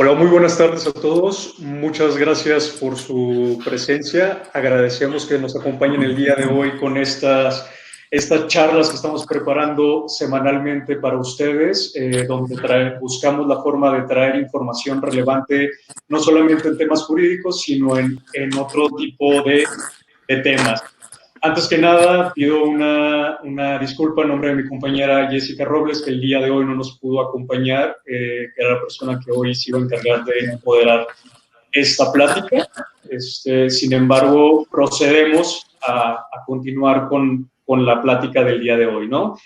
Hola, muy buenas tardes a todos. Muchas gracias por su presencia. Agradecemos que nos acompañen el día de hoy con estas charlas que estamos preparando semanalmente para ustedes, donde buscamos la forma de traer información relevante, no solamente en temas jurídicos, sino en otro tipo de temas. Antes que nada, pido una disculpa en nombre de mi compañera Jessica Robles, que el día de hoy no nos pudo acompañar, que era la persona que hoy se iba a encargar de moderar esta plática. Sin embargo, procedemos a continuar con la plática del día de hoy, ¿no?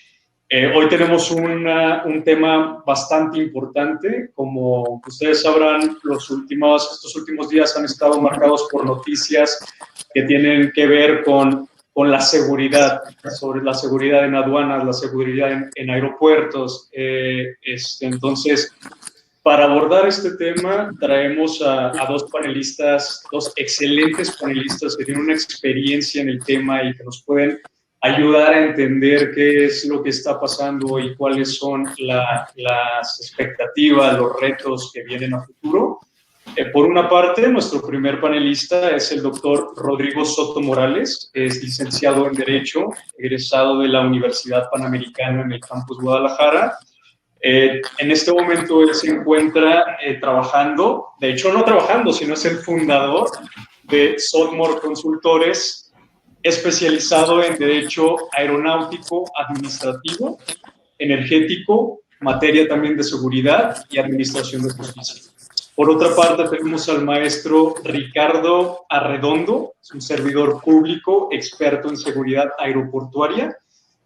Hoy tenemos un tema bastante importante. Como ustedes sabrán, estos últimos días han estado marcados por noticias que tienen que ver con la seguridad, sobre la seguridad en aduanas, la seguridad en aeropuertos. Entonces, para abordar este tema, traemos a dos panelistas, dos excelentes panelistas que tienen una experiencia en el tema y que nos pueden ayudar a entender qué es lo que está pasando y cuáles son las expectativas, los retos que vienen a futuro. Por una parte, nuestro primer panelista es el doctor Rodrigo Soto Morales, es licenciado en Derecho, egresado de la Universidad Panamericana en el campus Guadalajara. En este momento él se encuentra trabajando, de hecho no trabajando, sino es el fundador de Sotmore Consultores, especializado en Derecho Aeronáutico, Administrativo, Energético, materia también de seguridad y Administración de Justicia. Por otra parte, tenemos al maestro Ricardo Arredondo, es un servidor público, experto en seguridad aeroportuaria.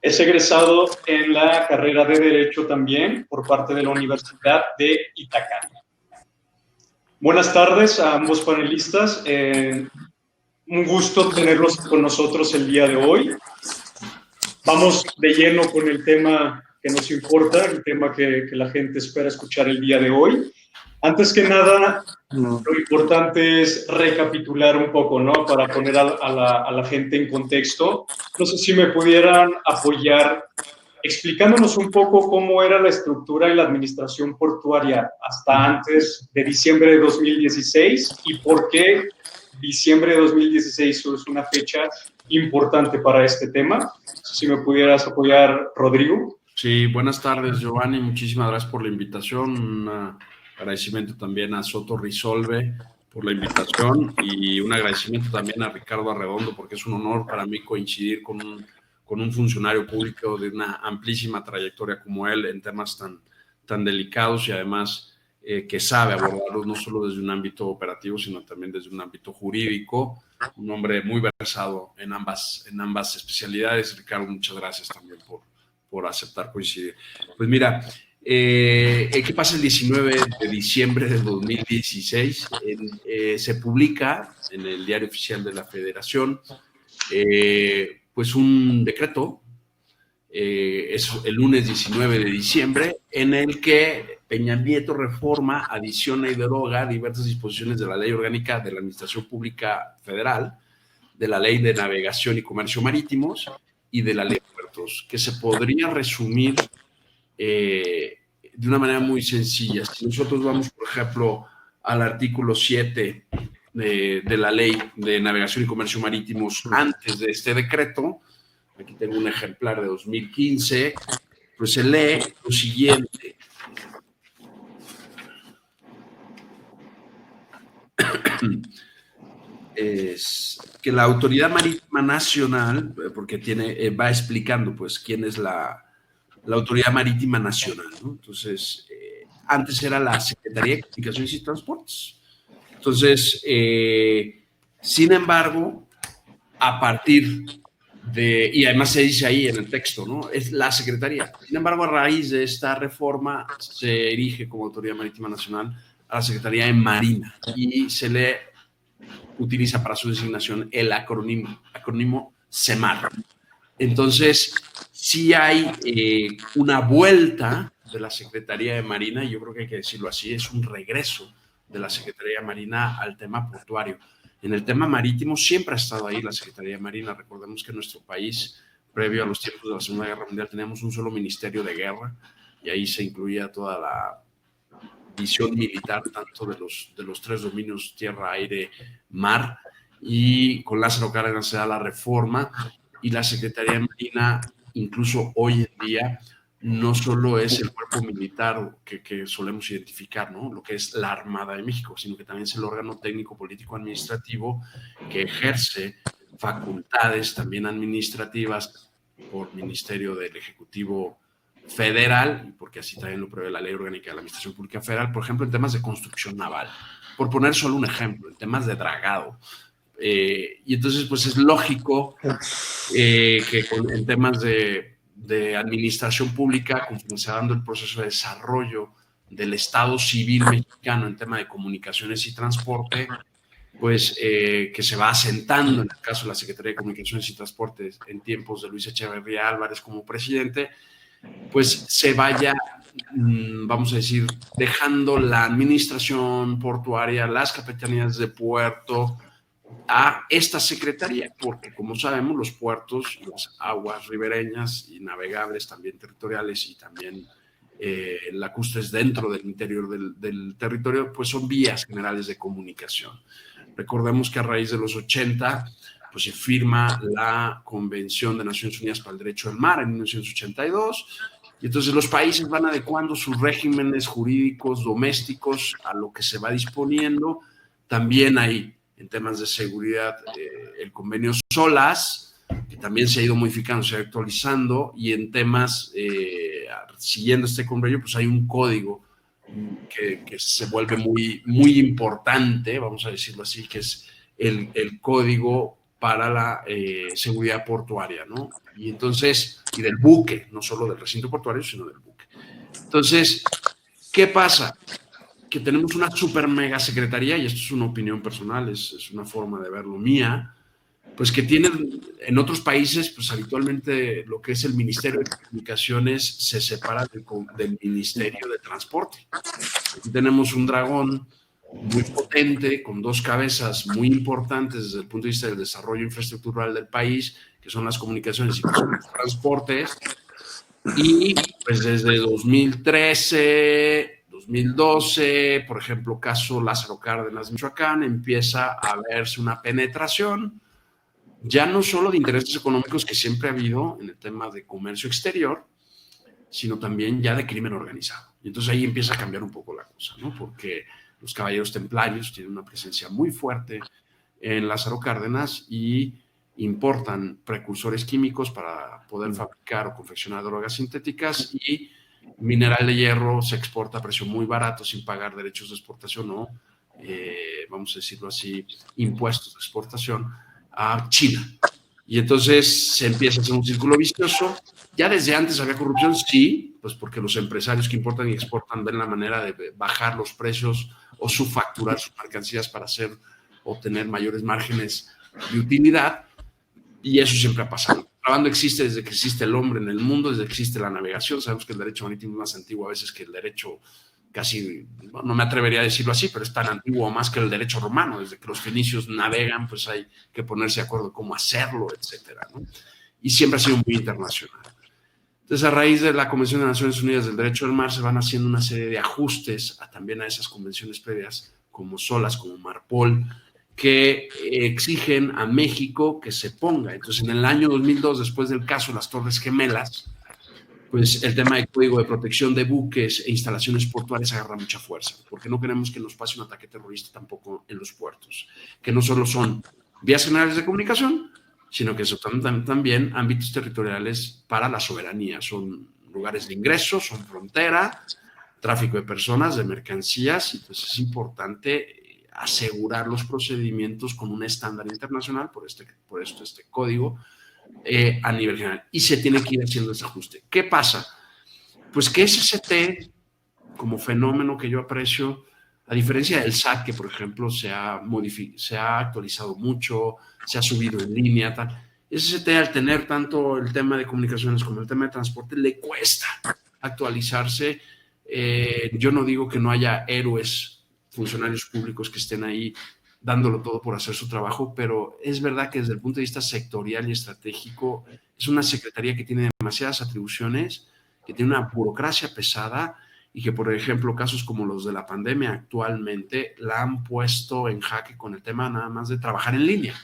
Es egresado en la carrera de Derecho también por parte de la Universidad de Itacán. Buenas tardes a ambos panelistas. Un gusto tenerlos con nosotros el día de hoy. Vamos de lleno con el tema que nos importa, el tema que la gente espera escuchar el día de hoy. Antes que nada, lo importante es recapitular un poco, ¿no? Para poner a la gente en contexto. No sé si me pudieran apoyar explicándonos un poco cómo era la estructura y la administración portuaria hasta antes de diciembre de 2016 y por qué diciembre de 2016 es una fecha importante para este tema. Si me pudieras apoyar, Rodrigo. Sí, buenas tardes, Giovanni. Muchísimas gracias por la invitación. Un agradecimiento también a Soto Resolve por la invitación y un agradecimiento también a Ricardo Arredondo porque es un honor para mí coincidir con un funcionario público de una amplísima trayectoria como él en temas tan delicados y además que sabe abordarlos no solo desde un ámbito operativo, sino también desde un ámbito jurídico. Un hombre muy versado en ambas especialidades. Ricardo, muchas gracias también por aceptar coincidir. Pues mira, ¿qué pasa el 19 de diciembre de 2016? Se publica en el Diario Oficial de la Federación pues un decreto, es el lunes 19 de diciembre, en el que Peña Nieto reforma, adiciona y deroga diversas disposiciones de la Ley Orgánica de la Administración Pública Federal, de la Ley de Navegación y Comercio Marítimos y de la Ley de Puertos, que se podría resumir de una manera muy sencilla. Si nosotros vamos, por ejemplo, al artículo 7 de la Ley de Navegación y Comercio Marítimos antes de este decreto, aquí tengo un ejemplar de 2015, pues se lee lo siguiente. Es que la Autoridad Marítima Nacional, porque va explicando pues quién es la Autoridad Marítima Nacional, ¿no? Entonces, antes era la Secretaría de Comunicaciones y Transportes. Entonces, sin embargo, a partir de, y además se dice ahí en el texto, ¿no? Es la Secretaría. Sin embargo, a raíz de esta reforma, se erige como Autoridad Marítima Nacional a la Secretaría de Marina y se le utiliza para su designación el acrónimo SEMAR. Entonces, sí hay una vuelta de la Secretaría de Marina, y yo creo que hay que decirlo así, es un regreso de la Secretaría de Marina al tema portuario. En el tema marítimo siempre ha estado ahí la Secretaría de Marina. Recordemos que en nuestro país, previo a los tiempos de la Segunda Guerra Mundial, teníamos un solo ministerio de guerra y ahí se incluía toda visión militar, tanto de los tres dominios, tierra, aire, mar, y con Lázaro Cárdenas se da la reforma, y la Secretaría de Marina, incluso hoy en día, no solo es el cuerpo militar que solemos identificar, ¿no? Lo que es la Armada de México, sino que también es el órgano técnico, político, administrativo que ejerce facultades también administrativas por Ministerio del Ejecutivo Federal, porque así también lo prevé la Ley Orgánica de la Administración Pública Federal, por ejemplo, en temas de construcción naval, por poner solo un ejemplo, en temas de dragado. Y entonces, pues es lógico que en temas de administración pública, conforme se va dando el proceso de desarrollo del Estado civil mexicano en tema de comunicaciones y transporte, pues que se va asentando en el caso de la Secretaría de Comunicaciones y Transportes en tiempos de Luis Echeverría Álvarez como presidente, pues se vaya, vamos a decir, dejando la administración portuaria, las capitanías de puerto, a esta secretaría, porque como sabemos los puertos y las aguas ribereñas y navegables también territoriales y también lacustres dentro del interior del territorio, pues son vías generales de comunicación. Recordemos que a raíz de los 80, pues se firma la Convención de Naciones Unidas para el Derecho del Mar en 1982, y entonces los países van adecuando sus regímenes jurídicos domésticos a lo que se va disponiendo. También hay en temas de seguridad el convenio SOLAS, que también se ha ido modificando, se ha ido actualizando, y en temas, siguiendo este convenio, pues hay un código que se vuelve muy importante, vamos a decirlo así, que es el código para la seguridad portuaria, ¿no? Y entonces, y del buque, no solo del recinto portuario, sino del buque. Entonces, ¿qué pasa? Que tenemos una super mega secretaría, y esto es una opinión personal, es una forma de verlo mía, pues que tienen en otros países, pues habitualmente lo que es el Ministerio de Comunicaciones se separa del Ministerio de Transporte. Aquí tenemos un dragón muy potente, con dos cabezas muy importantes desde el punto de vista del desarrollo infraestructural del país, que son las comunicaciones y que son los transportes, y pues desde 2013, 2012, por ejemplo, caso Lázaro Cárdenas, Michoacán, empieza a verse una penetración, ya no solo de intereses económicos que siempre ha habido en el tema de comercio exterior, sino también ya de crimen organizado. Y entonces ahí empieza a cambiar un poco la cosa, ¿no? Porque los caballeros templarios tienen una presencia muy fuerte en Lázaro Cárdenas y importan precursores químicos para poder fabricar o confeccionar drogas sintéticas, y mineral de hierro se exporta a precio muy barato sin pagar derechos de exportación o, vamos a decirlo así, impuestos de exportación a China. Y entonces se empieza a hacer un círculo vicioso. Ya desde antes había corrupción, sí, pues porque los empresarios que importan y exportan ven la manera de bajar los precios o subfacturar sus mercancías para obtener mayores márgenes de utilidad, y eso siempre ha pasado. El contrabando existe desde que existe el hombre en el mundo, desde que existe la navegación. Sabemos que el derecho marítimo es más antiguo a veces que el derecho, casi, no me atrevería a decirlo así, pero es tan antiguo más que el derecho romano. Desde que los fenicios navegan, pues hay que ponerse de acuerdo cómo hacerlo, etcétera, ¿no? Y siempre ha sido muy internacional. Entonces, a raíz de la Convención de Naciones Unidas del Derecho del Mar, se van haciendo una serie de ajustes también a esas convenciones previas, como SOLAS, como MARPOL, que exigen a México que se ponga. Entonces, en el año 2002, después del caso de las Torres Gemelas, pues el tema del Código de Protección de Buques e Instalaciones Portuarias agarra mucha fuerza, porque no queremos que nos pase un ataque terrorista tampoco en los puertos, que no solo son vías generales de comunicación, sino que son también ámbitos territoriales para la soberanía. Son lugares de ingreso, son frontera, tráfico de personas, de mercancías, y pues es importante asegurar los procedimientos con un estándar internacional, por esto este código, a nivel general. Y se tiene que ir haciendo ese ajuste. ¿Qué pasa? Pues que SST, como fenómeno que yo aprecio, a diferencia del SAT, que por ejemplo se ha actualizado mucho, se ha subido en línea, tal, SST, al tener tanto el tema de comunicaciones como el tema de transporte, le cuesta actualizarse. Yo no digo que no haya héroes, funcionarios públicos que estén ahí dándolo todo por hacer su trabajo, pero es verdad que desde el punto de vista sectorial y estratégico es una secretaría que tiene demasiadas atribuciones, que tiene una burocracia pesada, y que, por ejemplo, casos como los de la pandemia actualmente la han puesto en jaque con el tema nada más de trabajar en línea.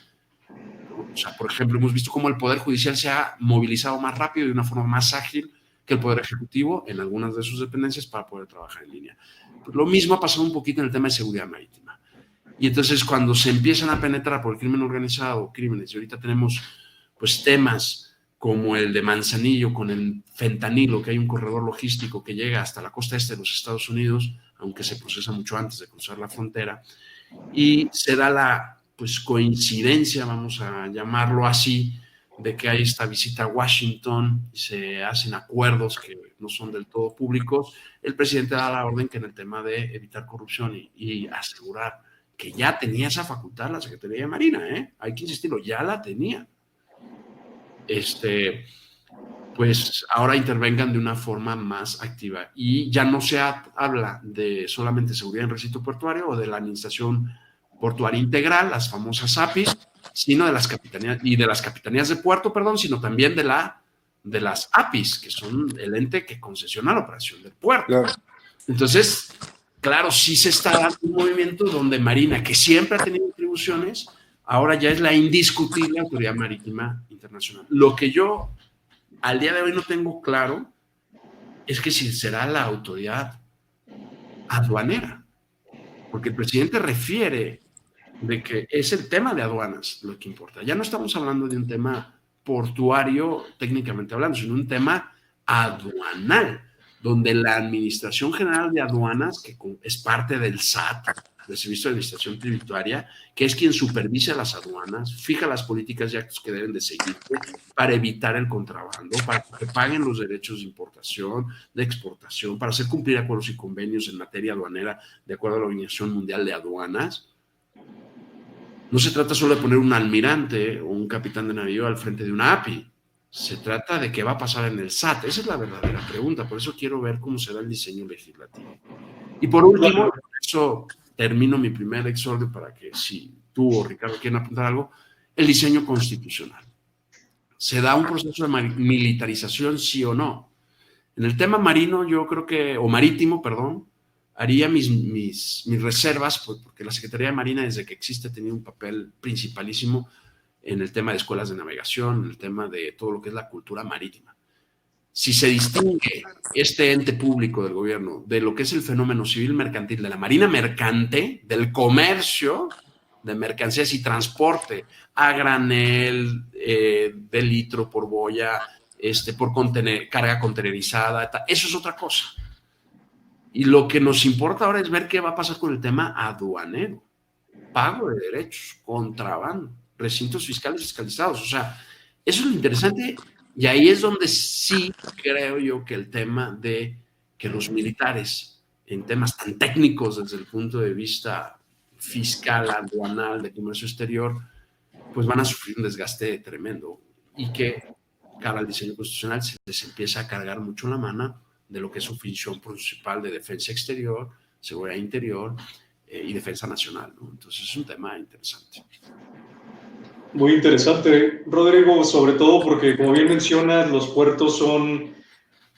O sea, por ejemplo, hemos visto cómo el Poder Judicial se ha movilizado más rápido y de una forma más ágil que el Poder Ejecutivo en algunas de sus dependencias para poder trabajar en línea. Pues lo mismo ha pasado un poquito en el tema de seguridad marítima. Y entonces cuando se empiezan a penetrar por el crimen organizado, crímenes, y ahorita tenemos pues temas como el de Manzanillo con el fentanilo, que hay un corredor logístico que llega hasta la costa este de los Estados Unidos, aunque se procesa mucho antes de cruzar la frontera, y se da la pues coincidencia, vamos a llamarlo así, de que hay esta visita a Washington y se hacen acuerdos que no son del todo públicos. El presidente da la orden que en el tema de evitar corrupción y asegurar que ya tenía esa facultad la Secretaría de Marina, hay que insistirlo, ya la tenía. Pues ahora intervengan de una forma más activa y ya no se habla de solamente seguridad en recinto portuario o de la administración portuaria integral, las famosas APIs, sino de las capitanías de puerto, sino también de las APIs, que son el ente que concesiona la operación del puerto. Claro. Entonces, claro, sí se está dando un movimiento donde Marina, que siempre ha tenido atribuciones, ahora ya es la indiscutible autoridad marítima internacional. Lo que yo al día de hoy no tengo claro es que si será la autoridad aduanera, porque el presidente refiere de que es el tema de aduanas lo que importa. Ya no estamos hablando de un tema portuario técnicamente hablando, sino un tema aduanal, donde la Administración General de Aduanas, que es parte del SAT, del Servicio de Administración Tributaria, que es quien supervisa las aduanas, fija las políticas y actos que deben de seguirse para evitar el contrabando, para que paguen los derechos de importación, de exportación, para hacer cumplir acuerdos y convenios en materia aduanera de acuerdo a la Organización Mundial de Aduanas. No se trata solo de poner un almirante o un capitán de navío al frente de una API. Se trata de qué va a pasar en el SAT. Esa es la verdadera pregunta. Por eso quiero ver cómo será el diseño legislativo. Y por último, por eso termino mi primer exordio para que si tú o Ricardo quieren apuntar algo, el diseño constitucional. ¿Se da un proceso de militarización, sí o no? En el tema marino, yo creo que, o marítimo, perdón, haría mis reservas, pues, porque la Secretaría de Marina, desde que existe, ha tenido un papel principalísimo en el tema de escuelas de navegación, en el tema de todo lo que es la cultura marítima. Si se distingue este ente público del gobierno de lo que es el fenómeno civil mercantil, de la marina mercante, del comercio de mercancías y transporte a granel, de litro por boya, por carga contenerizada, eso es otra cosa. Y lo que nos importa ahora es ver qué va a pasar con el tema aduanero, pago de derechos, contrabando, recintos fiscales fiscalizados. O sea, eso es lo interesante y ahí es donde sí creo yo que el tema de que los militares en temas tan técnicos desde el punto de vista fiscal, aduanal, de comercio exterior, pues van a sufrir un desgaste tremendo y que cara al diseño constitucional se les empieza a cargar mucho la mano de lo que es su función principal de defensa exterior, seguridad interior y defensa nacional, ¿no? Entonces es un tema interesante. Muy interesante, Rodrigo, sobre todo porque, como bien mencionas, los puertos son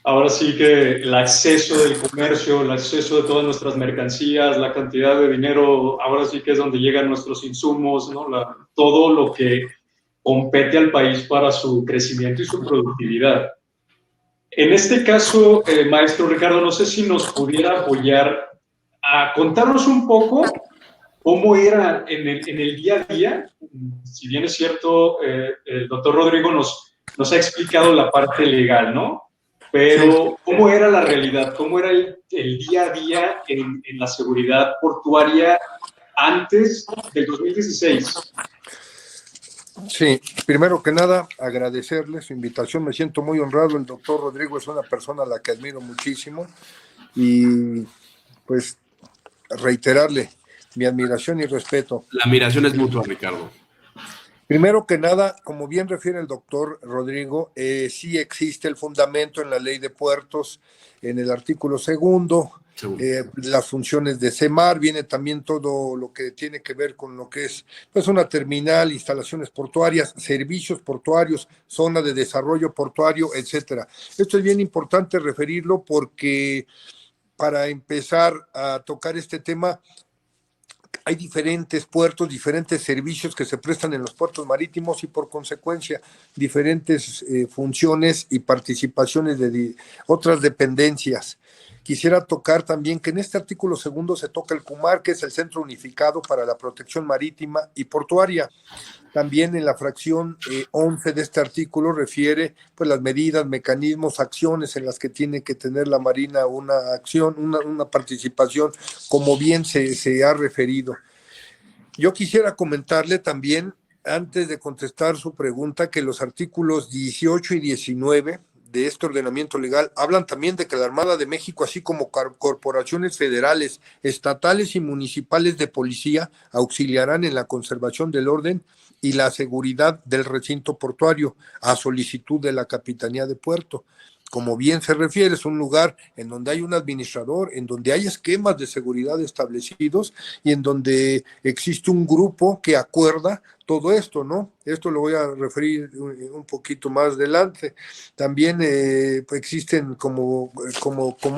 ahora sí que el acceso del comercio, el acceso de todas nuestras mercancías, la cantidad de dinero, ahora sí que es donde llegan nuestros insumos, ¿no? Todo lo que compete al país para su crecimiento y su productividad. En este caso, maestro Ricardo, no sé si nos pudiera apoyar a contarnos un poco cómo era en el día a día. Si bien es cierto, el doctor Rodrigo nos ha explicado la parte legal, ¿no? Pero ¿cómo era la realidad? ¿Cómo era el día a día en la seguridad portuaria antes del 2016? Sí, primero que nada, agradecerle su invitación. Me siento muy honrado. El doctor Rodrigo es una persona a la que admiro muchísimo y pues reiterarle mi admiración y respeto. La admiración es mutua, Ricardo. Primero que nada, como bien refiere el doctor Rodrigo, sí existe el fundamento en la ley de puertos, en el artículo 2, las funciones de CEMAR, viene también todo lo que tiene que ver con lo que es pues una terminal, instalaciones portuarias, servicios portuarios, zona de desarrollo portuario, etcétera. Esto es bien importante referirlo porque para empezar a tocar este tema, hay diferentes puertos, diferentes servicios que se prestan en los puertos marítimos y por consecuencia diferentes funciones y participaciones de otras dependencias. Quisiera tocar también que en este artículo segundo se toca el CUMAR, que es el Centro Unificado para la Protección Marítima y Portuaria. También en la fracción 11 de este artículo refiere pues las medidas, mecanismos, acciones en las que tiene que tener la Marina una acción, una participación, como bien se ha referido. Yo quisiera comentarle también, antes de contestar su pregunta, que los artículos 18 y 19 de este ordenamiento legal hablan también de que la Armada de México, así como corporaciones federales, estatales y municipales de policía, auxiliarán en la conservación del orden y la seguridad del recinto portuario a solicitud de la Capitanía de Puerto. Como bien se refiere, es un lugar en donde hay un administrador, en donde hay esquemas de seguridad establecidos y en donde existe un grupo que acuerda todo esto, ¿no? Esto lo voy a referir un poquito más adelante. También pues existen como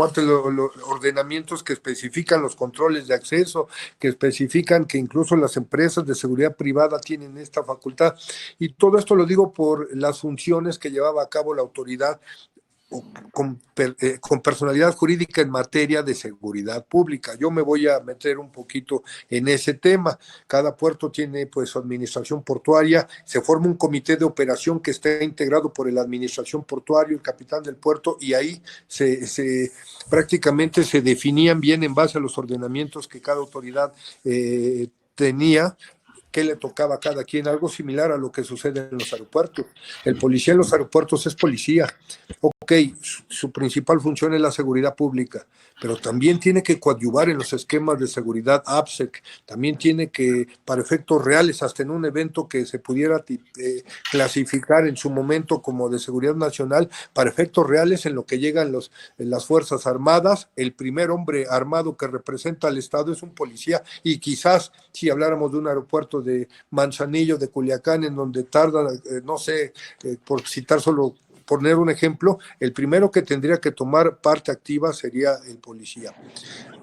antes los ordenamientos que especifican los controles de acceso, que especifican que incluso las empresas de seguridad privada tienen esta facultad. Y todo esto lo digo por las funciones que llevaba a cabo la autoridad con personalidad jurídica en materia de seguridad pública. Yo me voy a meter un poquito en ese tema. Cada puerto tiene pues su administración portuaria, se forma un comité de operación que está integrado por la administración portuaria, el capitán del puerto, y ahí prácticamente se definían bien en base a los ordenamientos que cada autoridad tenía, qué le tocaba a cada quien, algo similar a lo que sucede en los aeropuertos. El policía en los aeropuertos es policía. Ok, su principal función es la seguridad pública, pero también tiene que coadyuvar en los esquemas de seguridad APSEC, también tiene que, para efectos reales, hasta en un evento que se pudiera clasificar en su momento como de seguridad nacional, para efectos reales en lo que llegan las Fuerzas Armadas, el primer hombre armado que representa al Estado es un policía, y quizás si habláramos de un aeropuerto de Manzanillo, de Culiacán, en donde tardan, no sé, por citar solo, poner un ejemplo, el primero que tendría que tomar parte activa sería el policía.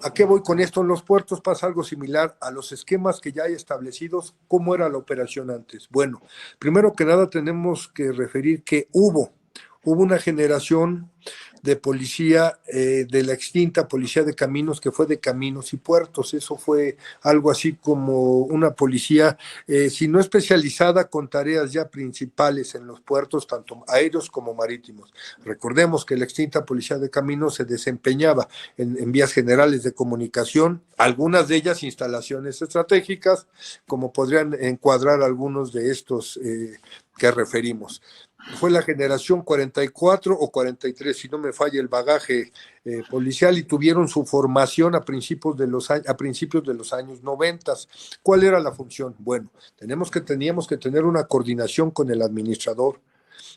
¿A qué voy con esto? En los puertos pasa algo similar a los esquemas que ya hay establecidos. ¿Cómo era la operación antes? Bueno, primero que nada tenemos que referir que hubo una generación de policía, de la extinta Policía de Caminos, que fue de Caminos y Puertos. Eso fue algo así como una policía, si no especializada, con tareas ya principales en los puertos, tanto aéreos como marítimos. Recordemos que la extinta Policía de Caminos se desempeñaba en vías generales de comunicación, algunas de ellas instalaciones estratégicas, como podrían encuadrar algunos de estos que referimos. Fue la generación 44 o 43, si no me falla el bagaje policial, y tuvieron su formación a principios de los años 90. ¿Cuál era la función? Bueno, teníamos que tener una coordinación con el administrador.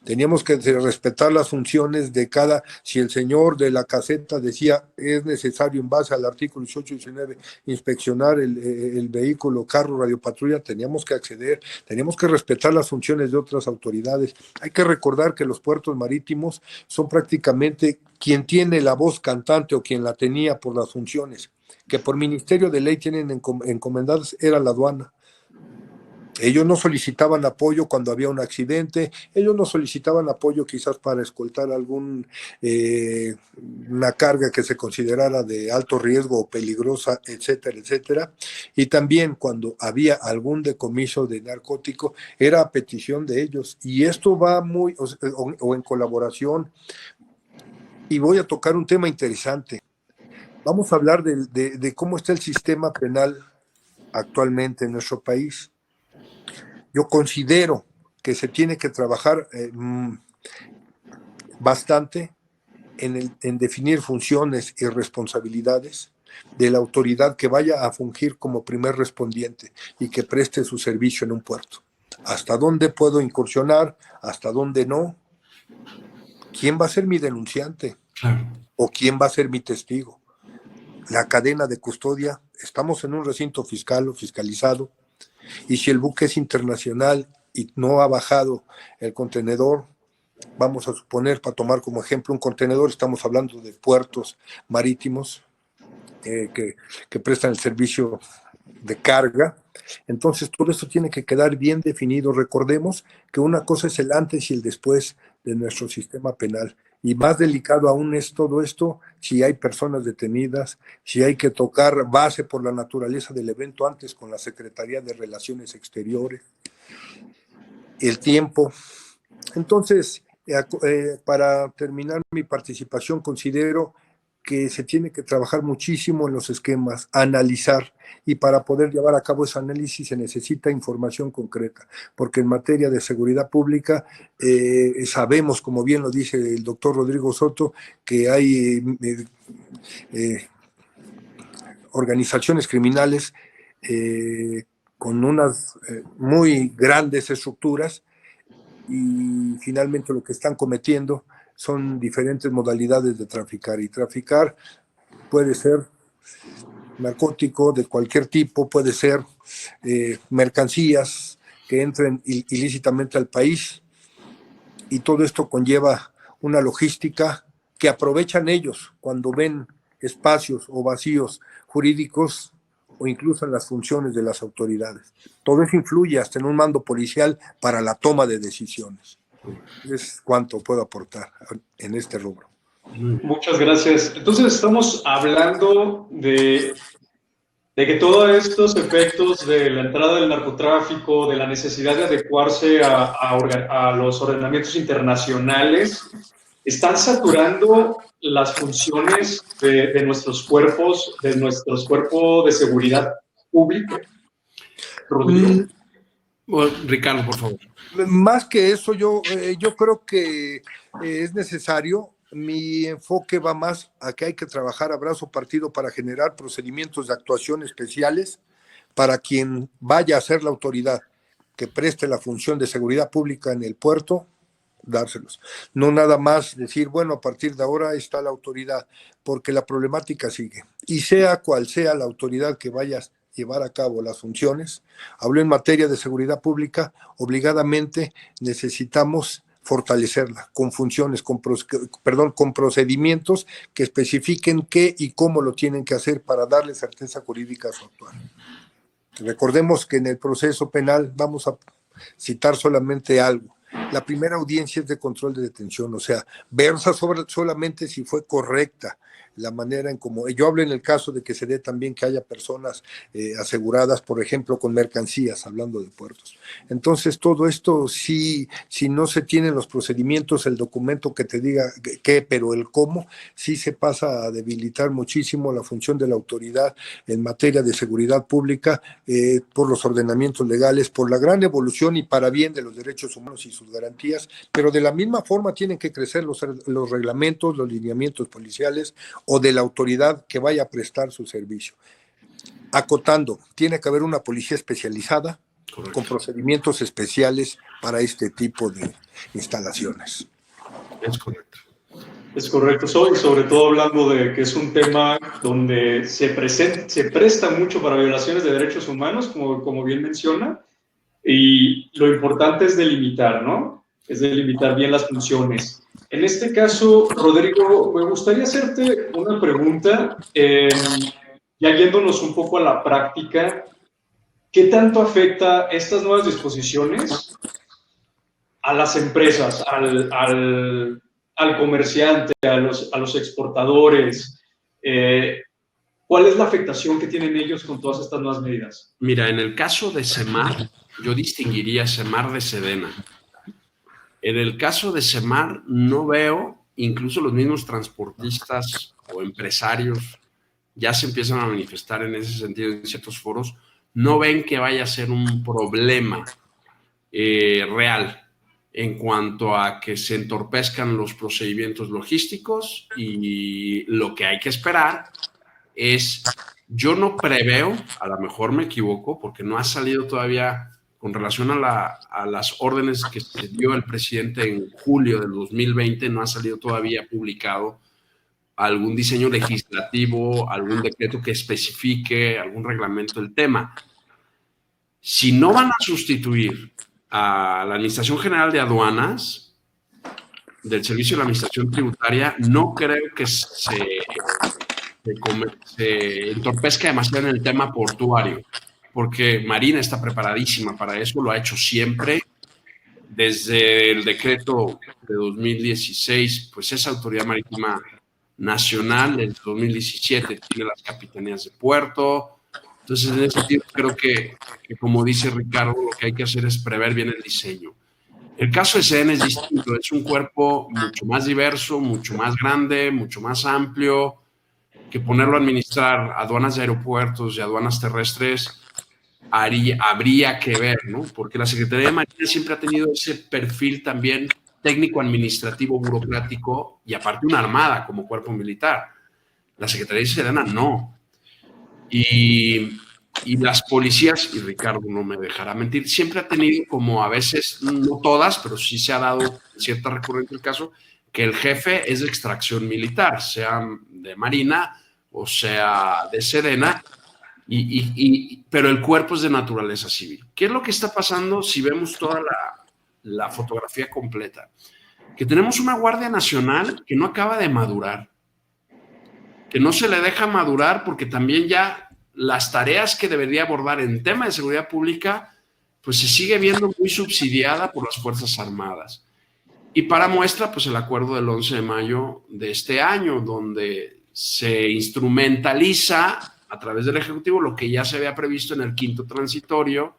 Teníamos que respetar las funciones de cada, si el señor de la caseta decía es necesario en base al artículo 18 y 19 inspeccionar el vehículo, carro, radiopatrulla, teníamos que acceder, teníamos que respetar las funciones de otras autoridades. Hay que recordar que los puertos marítimos son prácticamente quien tiene la voz cantante o quien la tenía por las funciones, que por ministerio de ley tienen encomendadas, era la aduana. Ellos no solicitaban apoyo cuando había un accidente, ellos no solicitaban apoyo quizás para escoltar una carga que se considerara de alto riesgo o peligrosa, etcétera, etcétera. Y también cuando había algún decomiso de narcótico, era a petición de ellos. Y esto va o en colaboración. Y voy a tocar un tema interesante. Vamos a hablar de cómo está el sistema penal actualmente en nuestro país. Yo considero que se tiene que trabajar bastante en definir funciones y responsabilidades de la autoridad que vaya a fungir como primer respondiente y que preste su servicio en un puerto. ¿Hasta dónde puedo incursionar? ¿Hasta dónde no? ¿Quién va a ser mi denunciante? ¿O quién va a ser mi testigo? La cadena de custodia. Estamos en un recinto fiscal o fiscalizado. Y si el buque es internacional y no ha bajado el contenedor, vamos a suponer, para tomar como ejemplo un contenedor, estamos hablando de puertos marítimos, que prestan el servicio de carga. Entonces, todo esto tiene que quedar bien definido. Recordemos que una cosa es el antes y el después de nuestro sistema penal. Y más delicado aún es todo esto si hay personas detenidas, si hay que tocar base por la naturaleza del evento antes con la Secretaría de Relaciones Exteriores, el tiempo. Entonces, para terminar mi participación, considero que se tiene que trabajar muchísimo en los esquemas, analizar, y para poder llevar a cabo ese análisis se necesita información concreta, porque en materia de seguridad pública sabemos, como bien lo dice el doctor Rodrigo Soto, que hay organizaciones criminales con unas muy grandes estructuras, y finalmente lo que están cometiendo son diferentes modalidades de traficar, y traficar puede ser narcótico de cualquier tipo, puede ser mercancías que entren ilícitamente al país, y todo esto conlleva una logística que aprovechan ellos cuando ven espacios o vacíos jurídicos o incluso en las funciones de las autoridades. Todo eso influye hasta en un mando policial para la toma de decisiones. Es cuanto puedo aportar en este rubro. Muchas gracias. Entonces estamos hablando de que todos estos efectos de la entrada del narcotráfico, de la necesidad de adecuarse a los ordenamientos internacionales, están saturando las funciones de nuestros cuerpos de seguridad pública. Rodrigo. Bueno, Ricardo, por favor. Más que eso, yo creo que es necesario. Mi enfoque va más a que hay que trabajar a brazo partido para generar procedimientos de actuación especiales para quien vaya a ser la autoridad que preste la función de seguridad pública en el puerto, dárselos. No nada más decir, bueno, a partir de ahora está la autoridad, porque la problemática sigue. Y sea cual sea la autoridad que vaya a llevar a cabo las funciones, hablo en materia de seguridad pública, obligadamente necesitamos fortalecerla con funciones, con procedimientos que especifiquen qué y cómo lo tienen que hacer para darle certeza jurídica a su actuar. Recordemos que en el proceso penal, vamos a citar solamente algo, la primera audiencia es de control de detención, o sea, ver solamente si fue correcta la manera en cómo, yo hablo en el caso de que se dé también que haya personas aseguradas, por ejemplo, con mercancías, hablando de puertos. Entonces, todo esto, si no se tienen los procedimientos, el documento que te diga qué, pero el cómo, sí se pasa a debilitar muchísimo la función de la autoridad en materia de seguridad pública, por los ordenamientos legales, por la gran evolución y para bien de los derechos humanos y sus garantías, pero de la misma forma tienen que crecer los reglamentos, los lineamientos policiales o de la autoridad que vaya a prestar su servicio. Acotando, tiene que haber una policía especializada. Correcto. Con procedimientos especiales para este tipo de instalaciones. Es correcto. Es correcto, sobre todo hablando de que es un tema donde se presta mucho para violaciones de derechos humanos, como bien menciona, y lo importante es delimitar, ¿no? Es delimitar bien las funciones. En este caso, Rodrigo, me gustaría hacerte una pregunta, ya yéndonos un poco a la práctica. ¿Qué tanto afecta estas nuevas disposiciones a las empresas, al comerciante, a los exportadores? ¿Cuál es la afectación que tienen ellos con todas estas nuevas medidas? Mira, en el caso de Semar, yo distinguiría Semar de Sedena. En el caso de Semar, no veo, incluso los mismos transportistas o empresarios ya se empiezan a manifestar en ese sentido en ciertos foros, no ven que vaya a ser un problema real en cuanto a que se entorpezcan los procedimientos logísticos, y lo que hay que esperar es, yo no preveo, a lo mejor me equivoco, porque no ha salido todavía con relación a las órdenes que se dio el presidente en julio del 2020, no ha salido todavía publicado algún diseño legislativo, algún decreto que especifique, algún reglamento del tema. Si no van a sustituir a la Administración General de Aduanas del Servicio de la Administración Tributaria, no creo que se se entorpezca demasiado en el tema portuario, porque Marina está preparadísima para eso, lo ha hecho siempre. Desde el decreto de 2016, pues es autoridad marítima nacional. En 2017 tiene las capitanías de puerto. Entonces, en ese sentido, creo que como dice Ricardo, lo que hay que hacer es prever bien el diseño. El caso de SEDENA es distinto, es un cuerpo mucho más diverso, mucho más grande, mucho más amplio, que ponerlo a administrar aduanas de aeropuertos y aduanas terrestres habría que ver, ¿no? Porque la Secretaría de Marina siempre ha tenido ese perfil también técnico, administrativo, burocrático y aparte una armada como cuerpo militar. La Secretaría de SEDENA no. Y las policías, y Ricardo no me dejará mentir, siempre ha tenido como a veces, no todas, pero sí se ha dado cierta recurrencia el caso, que el jefe es de extracción militar, sea de Marina o sea de SEDENA, pero el cuerpo es de naturaleza civil. ¿Qué es lo que está pasando si vemos toda la fotografía completa? Que tenemos una Guardia Nacional que no acaba de madurar, que no se le deja madurar porque también ya las tareas que debería abordar en tema de seguridad pública, pues se sigue viendo muy subsidiada por las Fuerzas Armadas. Y para muestra, pues el acuerdo del 11 de mayo de este año, donde se instrumentaliza a través del Ejecutivo lo que ya se había previsto en el quinto transitorio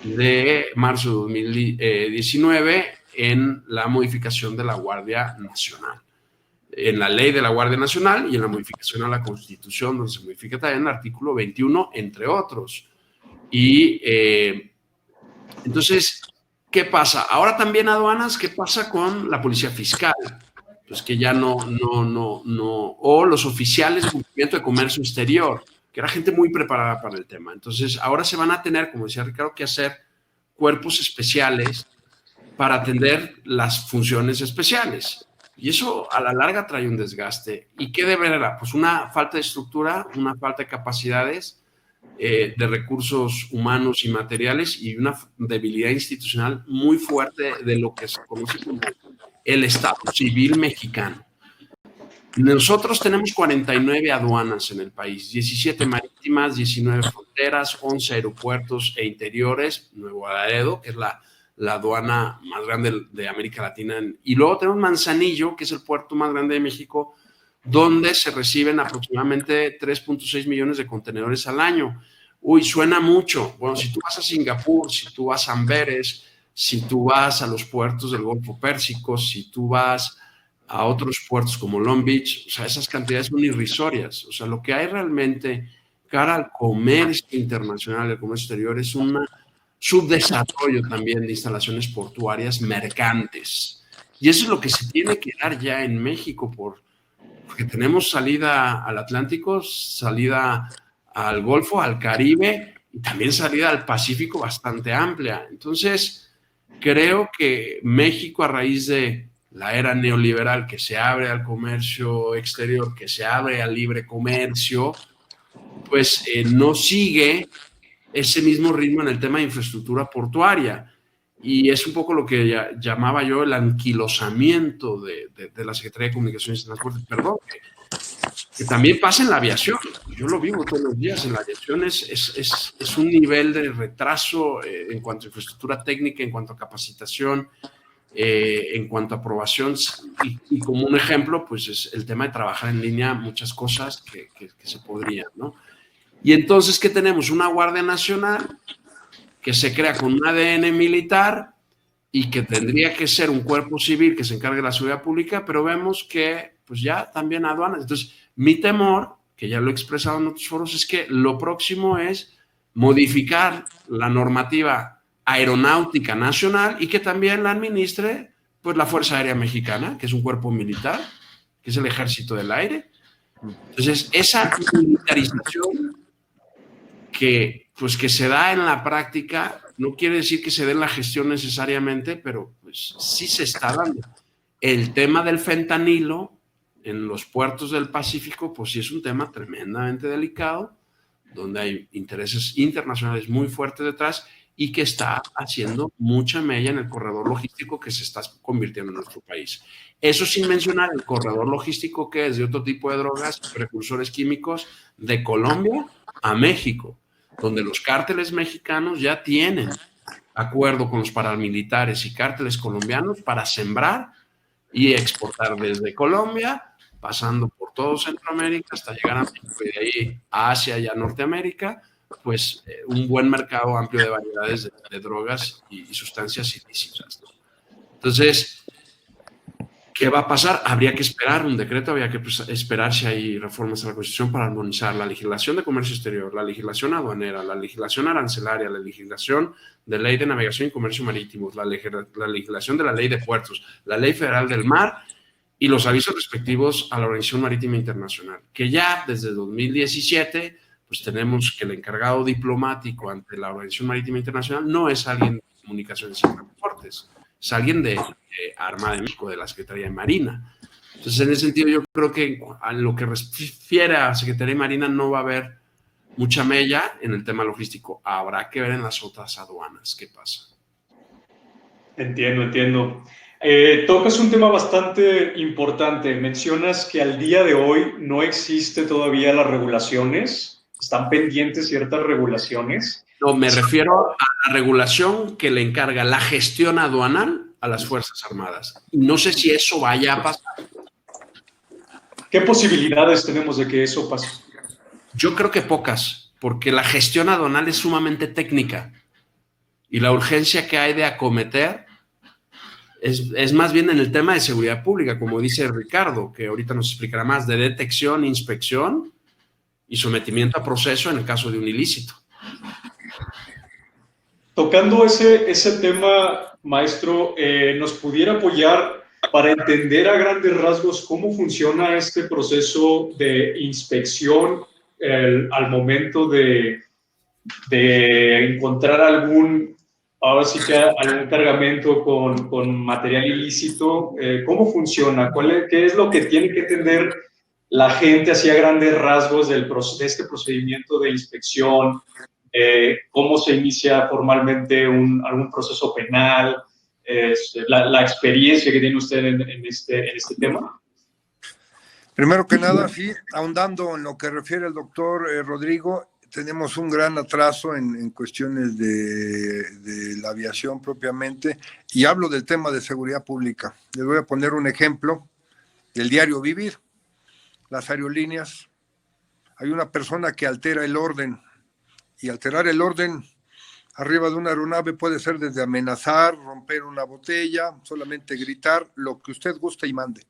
de marzo de 2019 en la modificación de la Guardia Nacional, en la ley de la Guardia Nacional y en la modificación a la Constitución, donde se modifica también el artículo 21, entre otros. Y entonces, ¿qué pasa? Ahora también aduanas, ¿qué pasa con la policía fiscal? Pues que ya no, o los oficiales de cumplimiento de comercio exterior, que era gente muy preparada para el tema. Entonces, ahora se van a tener, como decía Ricardo, que hacer cuerpos especiales para atender las funciones especiales. Y eso a la larga trae un desgaste. ¿Y qué debe haber? Pues una falta de estructura, una falta de capacidades, de recursos humanos y materiales y una debilidad institucional muy fuerte de lo que se conoce como el Estado Civil mexicano. Nosotros tenemos 49 aduanas en el país, 17 marítimas, 19 fronteras, 11 aeropuertos e interiores, Nuevo Laredo, que es la aduana más grande de América Latina, y luego tenemos Manzanillo, que es el puerto más grande de México, donde se reciben aproximadamente 3.6 millones de contenedores al año. Uy, suena mucho. Bueno, si tú vas a Singapur, si tú vas a Amberes, si tú vas a los puertos del Golfo Pérsico, si tú vas a otros puertos como Long Beach, o sea, esas cantidades son irrisorias. O sea, lo que hay realmente cara al comercio internacional, el comercio exterior, es un subdesarrollo también de instalaciones portuarias mercantes. Y eso es lo que se tiene que dar ya en México, porque tenemos salida al Atlántico, salida al Golfo, al Caribe, y también salida al Pacífico bastante amplia. Entonces, creo que México, a raíz de la era neoliberal, que se abre al comercio exterior, que se abre al libre comercio, pues no sigue ese mismo ritmo en el tema de infraestructura portuaria. Y es un poco lo que llamaba yo el anquilosamiento de la Secretaría de Comunicaciones y Transportes. Perdón, que también pasa en la aviación. Yo lo vivo todos los días. En la aviación es un nivel de retraso en cuanto a infraestructura técnica, en cuanto a capacitación, en cuanto a aprobación. Y como un ejemplo, pues es el tema de trabajar en línea, muchas cosas que se podrían, ¿no? Y entonces, ¿qué tenemos? Una Guardia Nacional que se crea con un ADN militar y que tendría que ser un cuerpo civil que se encargue de la seguridad pública, pero vemos que pues ya también aduanas. Entonces, mi temor, que ya lo he expresado en otros foros, es que lo próximo es modificar la normativa aeronáutica nacional y que también la administre pues la Fuerza Aérea Mexicana, que es un cuerpo militar, que es el Ejército del Aire. Entonces, esa militarización que se da en la práctica, no quiere decir que se dé en la gestión necesariamente, pero pues sí se está dando. El tema del fentanilo en los puertos del Pacífico, pues sí es un tema tremendamente delicado, donde hay intereses internacionales muy fuertes detrás, y que está haciendo mucha mella en el corredor logístico que se está convirtiendo en nuestro país. Eso sin mencionar el corredor logístico que es de otro tipo de drogas, precursores químicos, de Colombia a México, donde los cárteles mexicanos ya tienen acuerdo con los paramilitares y cárteles colombianos para sembrar y exportar desde Colombia, pasando por todo Centroamérica hasta llegar a México y de ahí a Asia y a Norteamérica, pues un buen mercado amplio de variedades de drogas y sustancias ilícitas, ¿no? Entonces, ¿qué va a pasar? Habría que esperar un decreto, habría que esperar si hay reformas a la Constitución para armonizar la legislación de comercio exterior, la legislación aduanera, la legislación arancelaria, la legislación de ley de navegación y comercio marítimos, la legislación de la ley de puertos, la ley federal del mar y los avisos respectivos a la Organización Marítima Internacional, que ya desde 2017 pues tenemos que el encargado diplomático ante la Organización Marítima Internacional no es alguien de comunicaciones y transportes, es alguien de Armada de México, de la Secretaría de Marina. Entonces, en ese sentido, yo creo que a lo que refiere a Secretaría de Marina no va a haber mucha mella en el tema logístico. Habrá que ver en las otras aduanas qué pasa. Entiendo. Tocas un tema bastante importante. Mencionas que al día de hoy no existe todavía las regulaciones. Están pendientes ciertas regulaciones. No, me refiero a la regulación que le encarga la gestión aduanal a las Fuerzas Armadas. No sé si eso vaya a pasar. ¿Qué posibilidades tenemos de que eso pase? Yo creo que pocas, porque la gestión aduanal es sumamente técnica y la urgencia que hay de acometer es más bien en el tema de seguridad pública, como dice Ricardo, que ahorita nos explicará más, de detección, inspección y sometimiento a proceso en el caso de un ilícito. Tocando ese tema, maestro, ¿nos pudiera apoyar para entender a grandes rasgos cómo funciona este proceso de inspección al momento de encontrar algún cargamento con material ilícito? ¿Cómo funciona? ¿Qué es lo que tiene que entender la gente así a grandes rasgos de este procedimiento de inspección? ¿Cómo se inicia formalmente algún proceso penal? La experiencia que tiene usted en este tema. Primero que nada, sí, ahondando en lo que refiere el doctor Rodrigo, tenemos un gran atraso en cuestiones de la aviación propiamente, y hablo del tema de seguridad pública. Les voy a poner un ejemplo del diario vivir. Las aerolíneas, hay una persona que altera el orden, y alterar el orden arriba de una aeronave puede ser desde amenazar, romper una botella, solamente gritar, lo que usted guste y mande.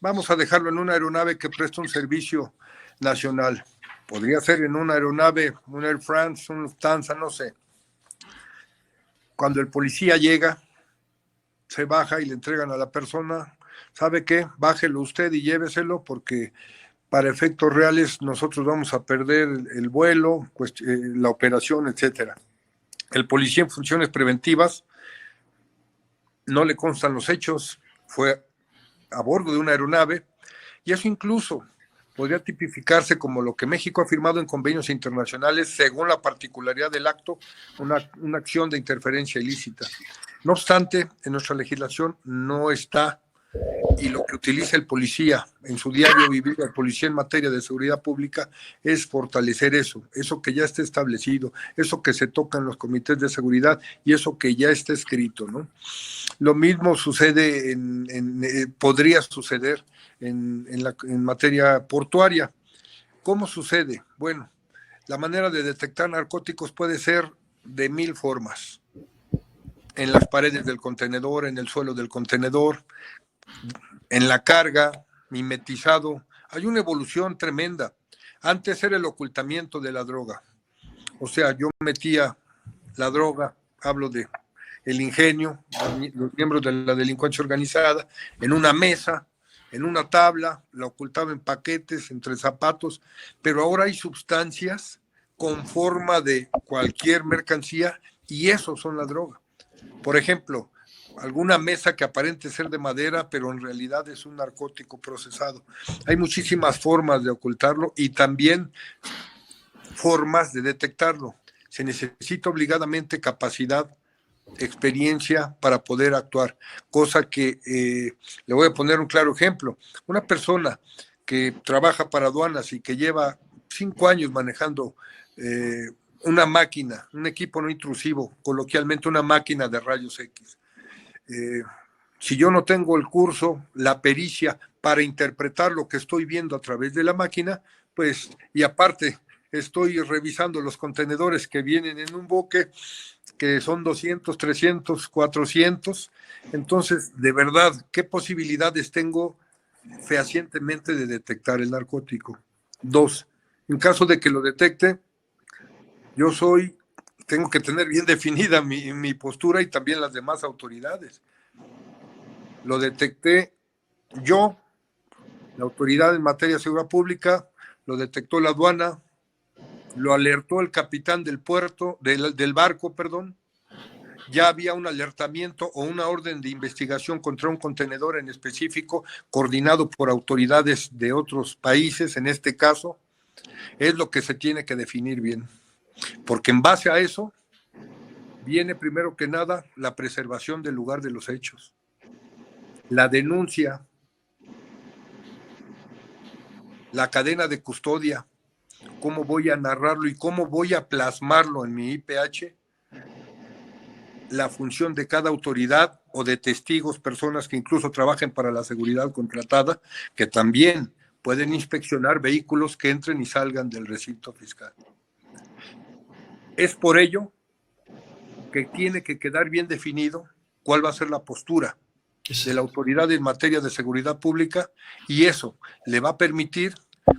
Vamos a dejarlo en una aeronave que presta un servicio nacional. Podría ser en una aeronave, un Air France, un Lufthansa, no sé. Cuando el policía llega, se baja y le entregan a la persona, ¿sabe qué? Bájelo usted y lléveselo, porque para efectos reales nosotros vamos a perder el vuelo, la operación, etcétera. El policía en funciones preventivas no le constan los hechos, fue a bordo de una aeronave, y eso incluso podría tipificarse como lo que México ha firmado en convenios internacionales, según la particularidad del acto, una acción de interferencia ilícita. No obstante, en nuestra legislación no está, y lo que utiliza el policía en su diario vivir, el policía en materia de seguridad pública, es fortalecer eso que ya está establecido, eso que se toca en los comités de seguridad y eso que ya está escrito, ¿no? Lo mismo sucede podría suceder en materia portuaria. ¿Cómo sucede? Bueno, la manera de detectar narcóticos puede ser de 1000 formas. En las paredes del contenedor, en el suelo del contenedor, en la carga, mimetizado. Hay una evolución tremenda. Antes era el ocultamiento de la droga. O sea, yo metía la droga, hablo de el ingenio, los miembros de la delincuencia organizada, en una mesa, en una tabla, la ocultaba en paquetes, entre zapatos, pero ahora hay sustancias con forma de cualquier mercancía y eso son la droga. Por ejemplo, alguna mesa que aparente ser de madera, pero en realidad es un narcótico procesado. Hay muchísimas formas de ocultarlo y también formas de detectarlo. se necesita obligadamente capacidad, experiencia para poder actuar, cosa que le voy a poner un claro ejemplo. Una persona que trabaja para aduanas y que lleva 5 años manejando una máquina, un equipo no intrusivo, coloquialmente una máquina de rayos X. Si yo no tengo el curso, la pericia para interpretar lo que estoy viendo a través de la máquina, pues, y aparte estoy revisando los contenedores que vienen en un buque, que son 200, 300, 400, entonces, de verdad, ¿qué posibilidades tengo fehacientemente de detectar el narcótico? 2, en caso de que lo detecte, tengo que tener bien definida mi postura y también las demás autoridades. Lo detecté yo, la autoridad en materia de seguridad pública, lo detectó la aduana, lo alertó el capitán del puerto, del barco, perdón. Ya había un alertamiento o una orden de investigación contra un contenedor en específico, coordinado por autoridades de otros países, en este caso. Es lo que se tiene que definir bien, porque en base a eso viene primero que nada la preservación del lugar de los hechos, la denuncia, la cadena de custodia, cómo voy a narrarlo y cómo voy a plasmarlo en mi IPH, la función de cada autoridad o de testigos, personas que incluso trabajen para la seguridad contratada, que también pueden inspeccionar vehículos que entren y salgan del recinto fiscal. Es por ello que tiene que quedar bien definido cuál va a ser la postura de la autoridad en materia de seguridad pública, y eso le va a permitir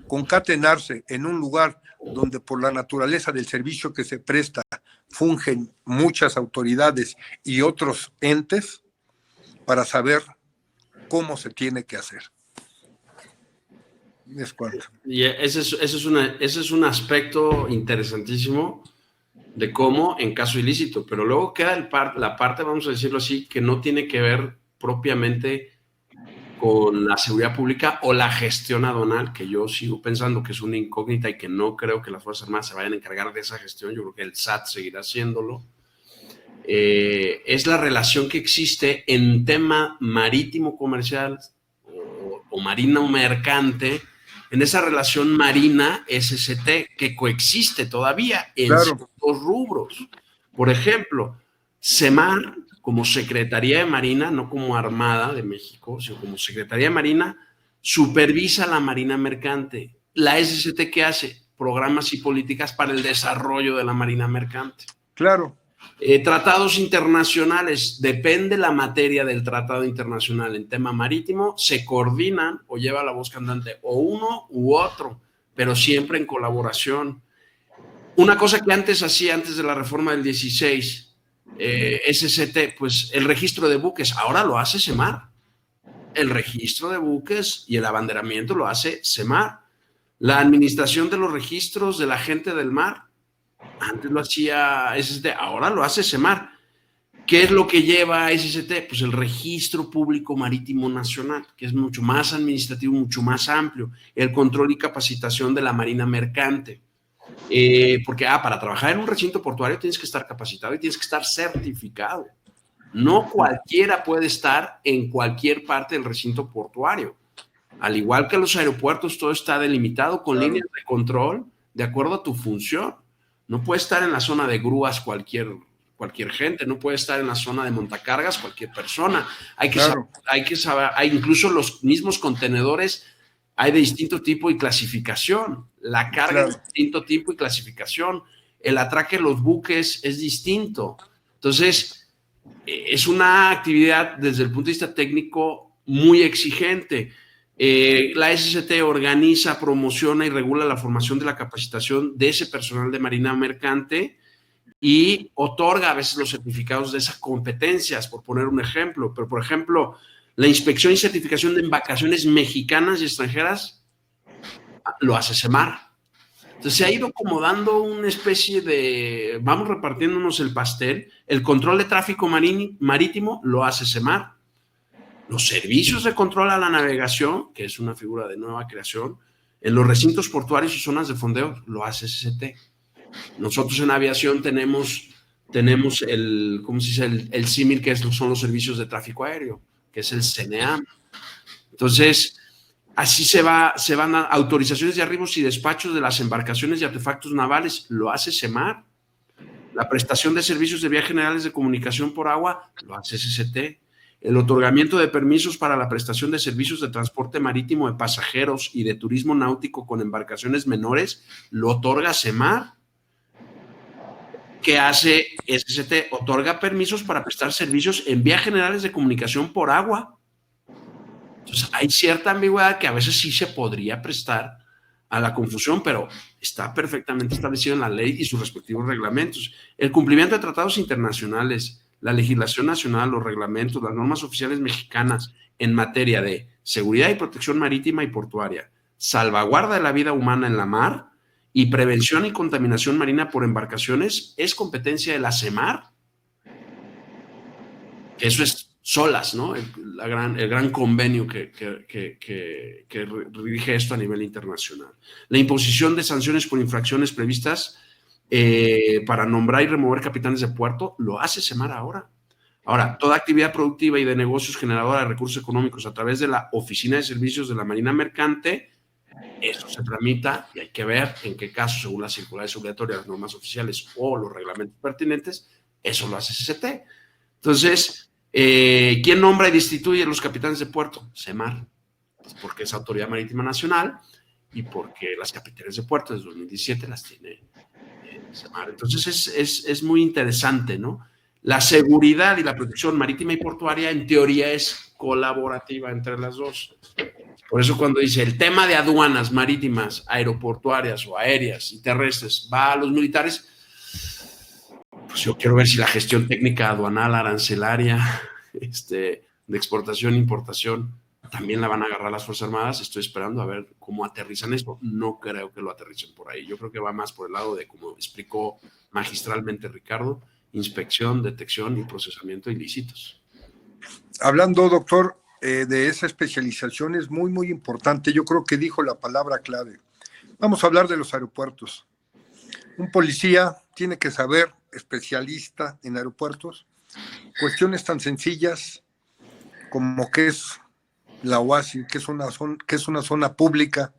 concatenarse en un lugar donde, por la naturaleza del servicio que se presta, fungen muchas autoridades y otros entes, para saber cómo se tiene que hacer. Es cuanto. Y ese es un aspecto interesantísimo de cómo en caso ilícito, pero luego queda la parte, vamos a decirlo así, que no tiene que ver propiamente con la seguridad pública o la gestión aduanal, que yo sigo pensando que es una incógnita y que no creo que las Fuerzas Armadas se vayan a encargar de esa gestión. Yo creo que el SAT seguirá haciéndolo. Es la relación que existe en tema marítimo comercial o marino mercante, en esa relación marina SST que coexiste todavía en ciertos rubros. Por ejemplo, SEMAR, como Secretaría de Marina, no como Armada de México, sino como Secretaría de Marina, supervisa la marina mercante. La SST, ¿qué hace? Programas y políticas para el desarrollo de la marina mercante. Claro. Tratados internacionales, depende la materia del tratado internacional. En tema marítimo se coordinan o lleva la voz cantante o uno u otro, pero siempre en colaboración. Una cosa que antes hacía, antes de la reforma del 16, SST, pues el registro de buques, ahora lo hace SEMAR. El registro de buques y el abanderamiento lo hace SEMAR. La administración de los registros de la gente del mar, antes lo hacía SST, ahora lo hace SEMAR. ¿Qué es lo que lleva a SST? Pues el Registro Público Marítimo Nacional, que es mucho más administrativo, mucho más amplio. El control y capacitación de la marina mercante. Porque para trabajar en un recinto portuario tienes que estar capacitado y tienes que estar certificado. No cualquiera puede estar en cualquier parte del recinto portuario. Al igual que los aeropuertos, todo está delimitado con líneas de control de acuerdo a tu función. No puede estar en la zona de grúas cualquier gente, no puede estar en la zona de montacargas cualquier persona. Hay que saber, hay incluso los mismos contenedores, hay de distinto tipo y clasificación. La carga es de distinto tipo y clasificación. El atraque de los buques es distinto. Entonces, es una actividad desde el punto de vista técnico muy exigente. La SST organiza, promociona y regula la formación de la capacitación de ese personal de marina mercante y otorga a veces los certificados de esas competencias, por poner un ejemplo. Pero, por ejemplo, la inspección y certificación de embarcaciones mexicanas y extranjeras lo hace SEMAR. Entonces se ha ido como dando una especie de, vamos repartiéndonos el pastel. El control de tráfico marítimo lo hace SEMAR. Los servicios de control a la navegación, que es una figura de nueva creación, en los recintos portuarios y zonas de fondeo lo hace SST. Nosotros en aviación tenemos el, ¿cómo se dice? El símil que son los servicios de tráfico aéreo, que es el CNEAM. Entonces, así se van a autorizaciones de arribos y despachos de las embarcaciones y artefactos navales, lo hace SEMAR. La prestación de servicios de vías generales de comunicación por agua, lo hace SCT. El otorgamiento de permisos para la prestación de servicios de transporte marítimo de pasajeros y de turismo náutico con embarcaciones menores, lo otorga SEMAR. ¿Qué hace SCT? Otorga permisos para prestar servicios en vías generales de comunicación por agua. Entonces, hay cierta ambigüedad que a veces sí se podría prestar a la confusión, pero está perfectamente establecido en la ley y sus respectivos reglamentos. El cumplimiento de tratados internacionales, la legislación nacional, los reglamentos, las normas oficiales mexicanas en materia de seguridad y protección marítima y portuaria, salvaguarda de la vida humana en la mar y prevención y contaminación marina por embarcaciones es competencia de la SEMAR. Eso es SOLAS, ¿no? El gran convenio que rige esto a nivel internacional. La imposición de sanciones por infracciones previstas para nombrar y remover capitanes de puerto lo hace SEMAR ahora. Ahora, toda actividad productiva y de negocios generadora de recursos económicos a través de la Oficina de Servicios de la Marina Mercante, eso se tramita y hay que ver en qué caso, según las circulares obligatorias, las normas oficiales o los reglamentos pertinentes, eso lo hace SCT. Entonces, ¿quién nombra y destituye a los capitanes de puerto? SEMAR, porque es Autoridad Marítima Nacional y porque las capitanes de puerto desde 2017 las tiene SEMAR. Entonces es muy interesante, ¿no? La seguridad y la protección marítima y portuaria en teoría es colaborativa entre las dos. Por eso cuando dice el tema de aduanas marítimas, aeroportuarias o aéreas y terrestres va a los militares, pues yo quiero ver si la gestión técnica aduanal, arancelaria, de exportación e importación, también la van a agarrar las Fuerzas Armadas. Estoy esperando a ver cómo aterrizan esto. No creo que lo aterricen por ahí. Yo creo que va más por el lado de, como explicó magistralmente Ricardo, inspección, detección y procesamiento de ilícitos. Hablando, doctor, de esa especialización es muy, muy importante. Yo creo que dijo la palabra clave. Vamos a hablar de los aeropuertos. Un policía tiene que saber, especialista en aeropuertos, cuestiones tan sencillas como qué es la OASI, qué es una zona pública,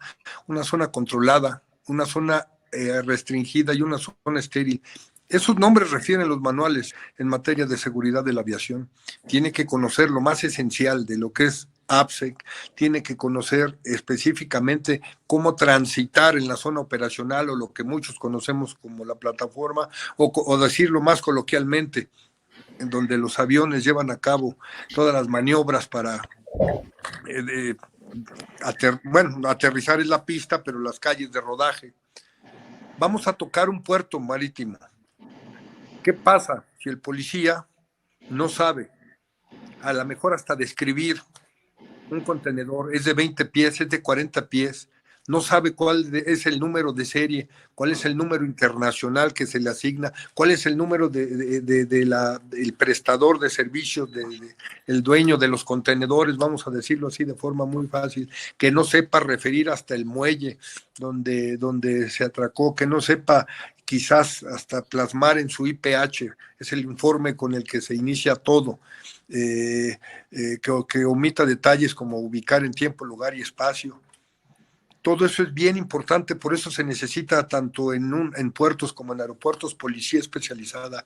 una zona controlada, una zona restringida y una zona estéril. Esos nombres refieren los manuales en materia de seguridad de la aviación. Tiene que conocer lo más esencial de lo que es APSEC, tiene que conocer específicamente cómo transitar en la zona operacional o lo que muchos conocemos como la plataforma, o decirlo más coloquialmente, en donde los aviones llevan a cabo todas las maniobras para aterrizar en la pista, pero las calles de rodaje. Vamos a tocar un puerto marítimo. ¿Qué pasa si el policía no sabe, a lo mejor hasta describir un contenedor, es de 20 pies, es de 40 pies, no sabe cuál es el número de serie, cuál es el número internacional que se le asigna, cuál es el número del prestador de servicios, el dueño de los contenedores, vamos a decirlo así de forma muy fácil, que no sepa referir hasta el muelle donde se atracó, que no sepa quizás hasta plasmar en su IPH, es el informe con el que se inicia todo, que omita detalles como ubicar en tiempo, lugar y espacio. Todo eso es bien importante, por eso se necesita tanto en puertos como en aeropuertos policía especializada.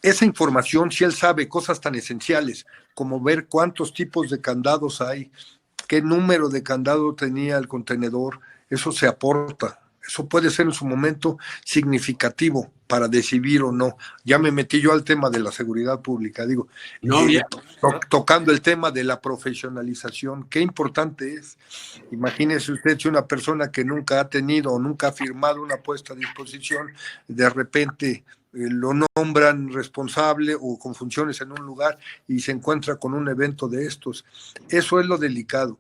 Esa información, si él sabe cosas tan esenciales como ver cuántos tipos de candados hay, qué número de candado tenía el contenedor, eso se aporta. Eso puede ser en su momento significativo para decidir o no. Ya me metí yo al tema de la seguridad pública, digo, tocando el tema de la profesionalización, qué importante es. Imagínese usted si una persona que nunca ha tenido o nunca ha firmado una puesta a disposición, de repente lo nombran responsable o con funciones en un lugar y se encuentra con un evento de estos. Eso es lo delicado.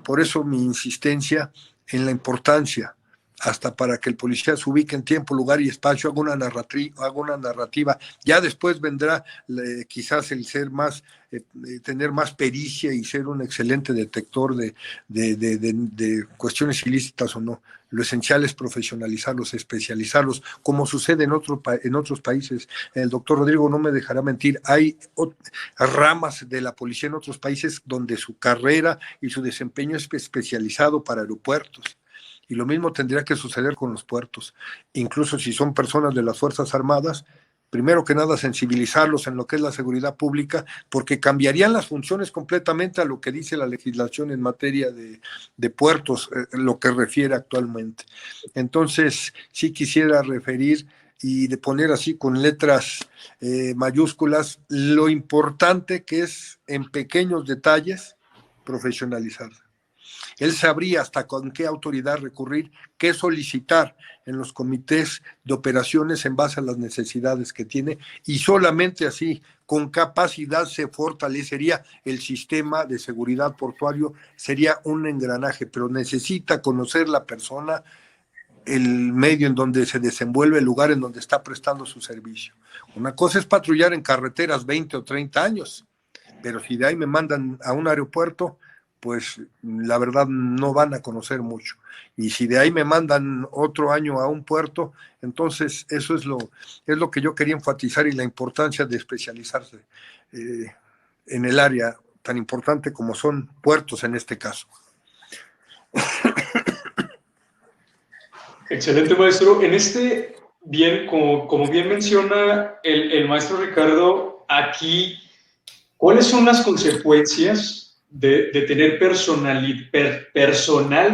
Por eso mi insistencia en la importancia hasta para que el policía se ubique en tiempo, lugar y espacio, haga una narrativa. Ya después vendrá quizás el ser más, tener más pericia y ser un excelente detector de cuestiones ilícitas o no. Lo esencial es profesionalizarlos, especializarlos, como sucede en otros países. El doctor Rodrigo no me dejará mentir, hay ramas de la policía en otros países donde su carrera y su desempeño es especializado para aeropuertos. Y lo mismo tendría que suceder con los puertos. Incluso si son personas de las Fuerzas Armadas, primero que nada sensibilizarlos en lo que es la seguridad pública, porque cambiarían las funciones completamente a lo que dice la legislación en materia de puertos, lo que refiere actualmente. Entonces, sí quisiera referir y de poner así con letras mayúsculas lo importante que es en pequeños detalles profesionalizar. Él sabría hasta con qué autoridad recurrir, qué solicitar en los comités de operaciones en base a las necesidades que tiene, y solamente así, con capacidad, se fortalecería el sistema de seguridad portuario, sería un engranaje, pero necesita conocer la persona, el medio en donde se desenvuelve, el lugar en donde está prestando su servicio. Una cosa es patrullar en carreteras 20 o 30 años, pero si de ahí me mandan a un aeropuerto, pues la verdad no van a conocer mucho. Y si de ahí me mandan otro año a un puerto, entonces eso es lo que yo quería enfatizar, y la importancia de especializarse en el área tan importante como son puertos en este caso. Excelente, maestro. En bien, como bien menciona el maestro Ricardo, aquí, ¿cuáles son las consecuencias de tener personal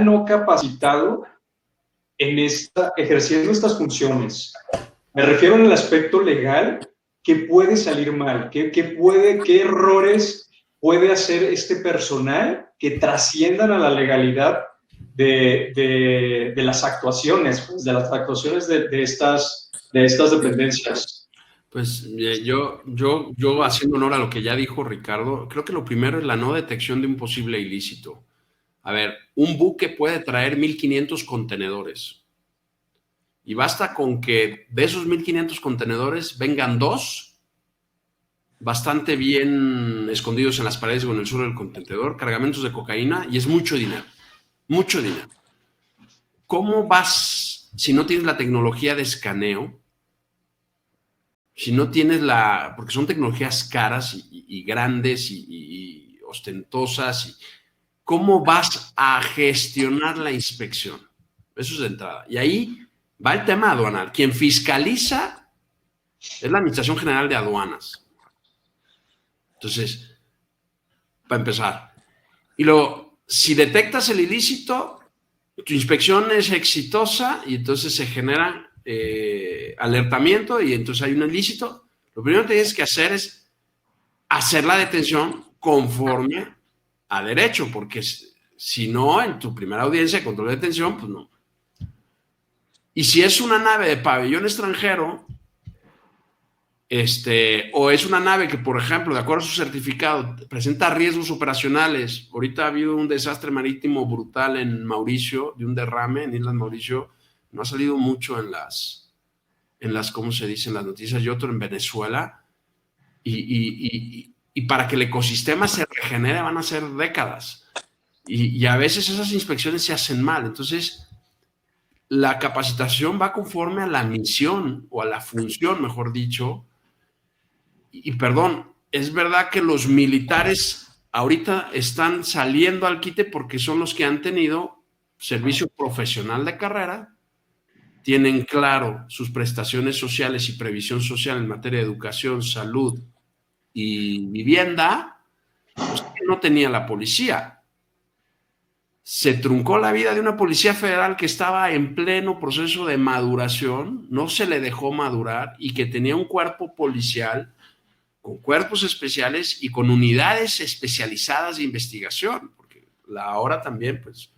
no capacitado ejerciendo estas funciones? Me refiero en el aspecto legal, ¿qué puede salir mal? ¿Qué errores puede hacer este personal que trasciendan a la legalidad de las actuaciones, pues, de las actuaciones de estas dependencias? Pues yo haciendo honor a lo que ya dijo Ricardo, creo que lo primero es la no detección de un posible ilícito. A ver, un buque puede traer 1,500 contenedores y basta con que de esos 1,500 contenedores vengan 2 bastante bien escondidos en las paredes o en el suelo del contenedor, cargamentos de cocaína, y es mucho dinero, mucho dinero. ¿Cómo vas, si no tienes la tecnología de escaneo, si no tienes porque son tecnologías caras y grandes y ostentosas, ¿cómo vas a gestionar la inspección? Eso es de entrada. Y ahí va el tema aduanal. Quien fiscaliza es la Administración General de Aduanas. Entonces, para empezar. Y luego, si detectas el ilícito, tu inspección es exitosa y entonces se genera alertamiento y entonces hay un ilícito. Lo primero que tienes que hacer es hacer la detención conforme a derecho, porque si no, en tu primera audiencia de control de detención, pues no. Y si es una nave de pabellón extranjero, o es una nave que, por ejemplo, de acuerdo a su certificado, presenta riesgos operacionales. Ahorita ha habido un desastre marítimo brutal en Mauricio, de un derrame en Islas Mauricio. No ha salido mucho en las ¿cómo se dice? En las noticias, y otro en Venezuela. Y para que el ecosistema se regenere van a ser décadas. Y a veces esas inspecciones se hacen mal. Entonces, la capacitación va conforme a la misión, o a la función, mejor dicho. Y perdón, es verdad que los militares ahorita están saliendo al quite porque son los que han tenido servicio profesional de carrera, tienen claro sus prestaciones sociales y previsión social en materia de educación, salud y vivienda, pues que no tenía la policía. Se truncó la vida de una policía federal que estaba en pleno proceso de maduración, no se le dejó madurar, y que tenía un cuerpo policial con cuerpos especiales y con unidades especializadas de investigación, porque ahora también, pues,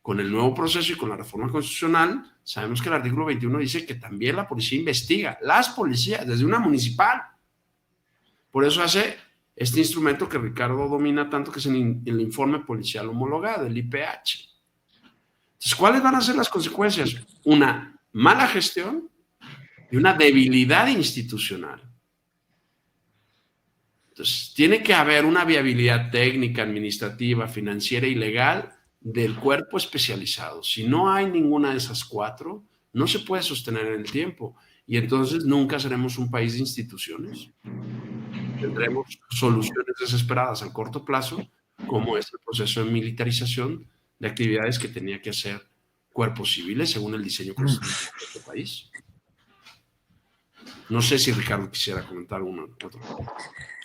con el nuevo proceso y con la reforma constitucional, sabemos que el artículo 21 dice que también la policía investiga, las policías, desde una municipal. Por eso hace este instrumento que Ricardo domina tanto, que es el informe policial homologado, el IPH. Entonces, ¿cuáles van a ser las consecuencias? Una mala gestión y una debilidad institucional. Entonces, tiene que haber una viabilidad técnica, administrativa, financiera y legal del cuerpo especializado. Si no hay ninguna de esas cuatro, no se puede sostener en el tiempo. Y entonces nunca seremos un país de instituciones. Tendremos soluciones desesperadas a corto plazo, como es el proceso de militarización de actividades que tenía que hacer cuerpos civiles según el diseño constitucional de este país. No sé si Ricardo quisiera comentar uno u otro.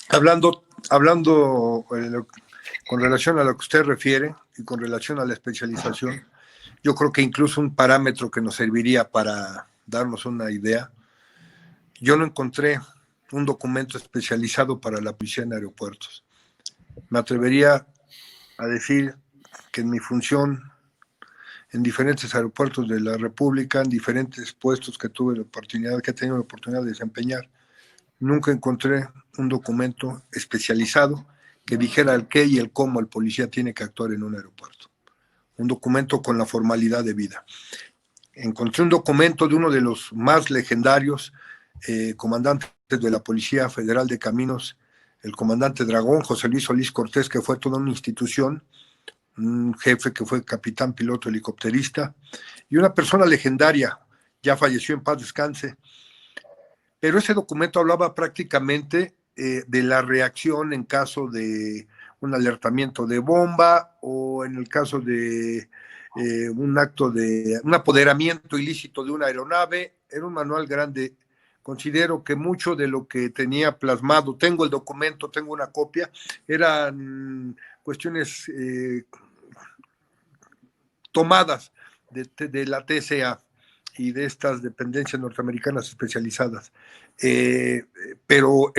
Hablando con relación a lo que usted refiere y con relación a la especialización, yo creo que incluso un parámetro que nos serviría para darnos una idea, yo no encontré un documento especializado para la policía en aeropuertos. Me atrevería a decir que en mi función en diferentes aeropuertos de la República, en diferentes puestos que he tenido la oportunidad de desempeñar, nunca encontré un documento especializado que dijera el qué y el cómo el policía tiene que actuar en un aeropuerto. Un documento con la formalidad debida. Encontré un documento de uno de los más legendarios comandantes de la Policía Federal de Caminos, el comandante Dragón, José Luis Solís Cortés, que fue toda una institución, un jefe que fue capitán piloto helicópterista y una persona legendaria, ya falleció, en paz descanse. Pero ese documento hablaba prácticamente de la reacción en caso de un alertamiento de bomba o en el caso de un apoderamiento ilícito de una aeronave. Era un manual grande. Considero que mucho de lo que tenía plasmado, tengo el documento, tengo una copia, eran cuestiones tomadas de la TSA y de estas dependencias norteamericanas especializadas. Pero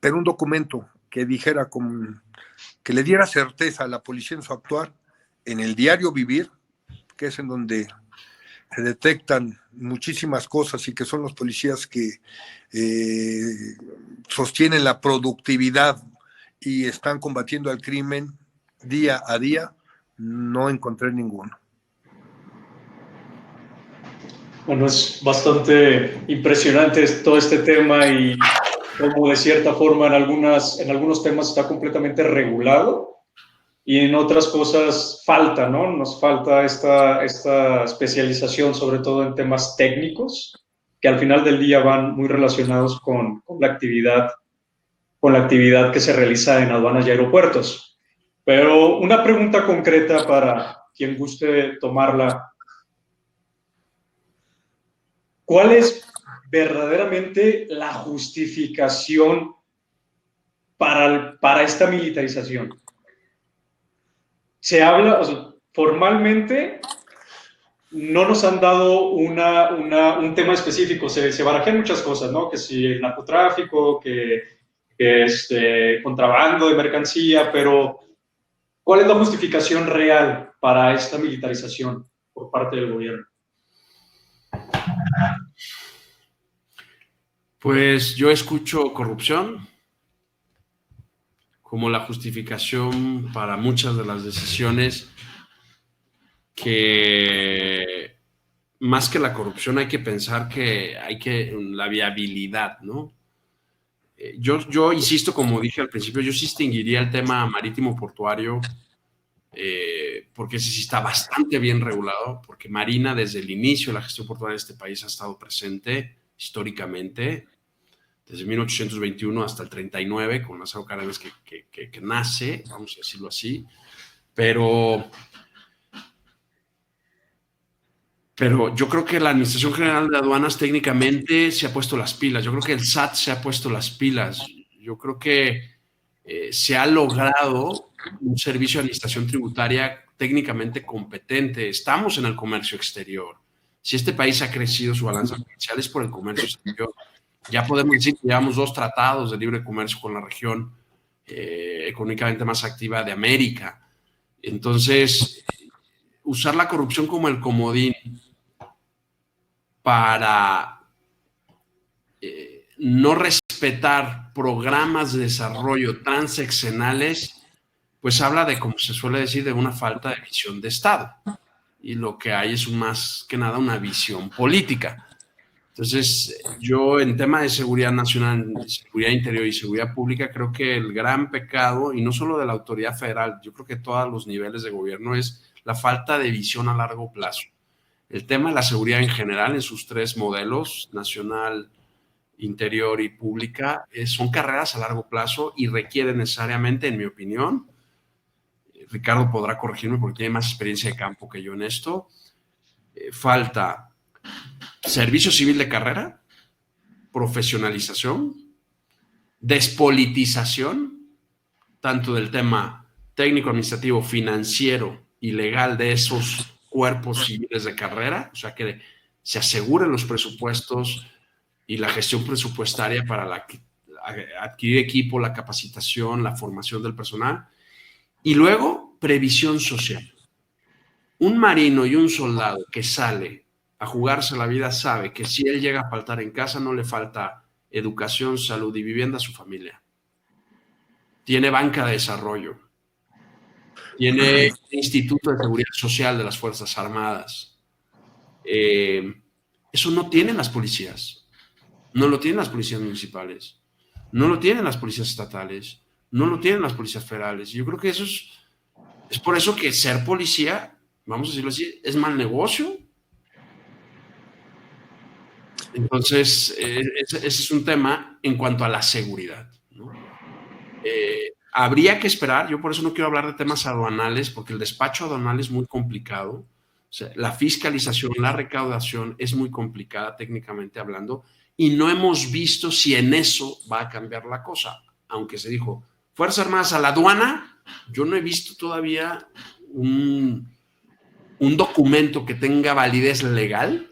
un documento que dijera, que le diera certeza a la policía en su actuar, en el diario vivir, que es en donde se detectan muchísimas cosas y que son los policías que sostienen la productividad y están combatiendo al crimen día a día, no encontré ninguno. Bueno, es bastante impresionante todo este tema y como de cierta forma en algunos temas está completamente regulado y en otras cosas falta, ¿no? Nos falta esta especialización, sobre todo en temas técnicos, que al final del día van muy relacionados con la actividad que se realiza en aduanas y aeropuertos. Pero una pregunta concreta para quien guste tomarla. ¿Cuál es verdaderamente la justificación para esta militarización? Se habla, o sea, formalmente no nos han dado un tema específico, se barajan muchas cosas, ¿no? Que si el narcotráfico, que contrabando de mercancía, pero ¿cuál es la justificación real para esta militarización por parte del gobierno? Pues yo escucho corrupción como la justificación para muchas de las decisiones, que más que la corrupción hay que pensar que la viabilidad, ¿no? Yo insisto, como dije al principio, yo sí distinguiría el tema marítimo portuario, porque ese sí está bastante bien regulado, porque Marina desde el inicio de la gestión portuaria de este país ha estado presente históricamente, desde 1821 hasta el 39, con Lázaro Cárdenas que nace, vamos a decirlo así, pero yo creo que la Administración General de Aduanas técnicamente se ha puesto las pilas. Yo creo que el SAT se ha puesto las pilas. Yo creo que se ha logrado un servicio de administración tributaria técnicamente competente. Estamos en el comercio exterior. Si este país ha crecido su balanza comercial es por el comercio exterior. Ya podemos decir que llevamos 2 tratados de libre comercio con la región económicamente más activa de América. Entonces, usar la corrupción como el comodín para no respetar programas de desarrollo transeccionales, pues habla de, como se suele decir, de una falta de visión de Estado. y lo que hay es más que nada una visión política. Entonces, yo en tema de seguridad nacional, seguridad interior y seguridad pública, creo que el gran pecado, y no solo de la autoridad federal, yo creo que todos los niveles de gobierno, es la falta de visión a largo plazo. El tema de la seguridad en general, en sus tres modelos, nacional, interior y pública, son carreras a largo plazo y requieren necesariamente, en mi opinión, Ricardo podrá corregirme porque tiene más experiencia de campo que yo en esto, falta servicio civil de carrera, profesionalización, despolitización, tanto del tema técnico, administrativo, financiero y legal de esos cuerpos civiles de carrera, o sea, que se aseguren los presupuestos y la gestión presupuestaria para adquirir equipo, la capacitación, la formación del personal, y luego previsión social. Un marino y un soldado que sale a jugarse la vida sabe que si él llega a faltar en casa, no le falta educación, salud y vivienda a su familia. Tiene banca de desarrollo. Tiene Instituto de Seguridad Social de las Fuerzas Armadas. Eso no tienen las policías. No lo tienen las policías municipales. No lo tienen las policías estatales. No lo tienen las policías federales. Yo creo que eso es por eso que ser policía, vamos a decirlo así, es mal negocio. Entonces, ese es un tema en cuanto a la seguridad, ¿no? Habría que esperar, yo por eso no quiero hablar de temas aduanales, porque el despacho aduanal es muy complicado. O sea, la fiscalización, la recaudación es muy complicada técnicamente hablando, y no hemos visto si en eso va a cambiar la cosa. Aunque se dijo, Fuerzas Armadas a la aduana, yo no he visto todavía un documento que tenga validez legal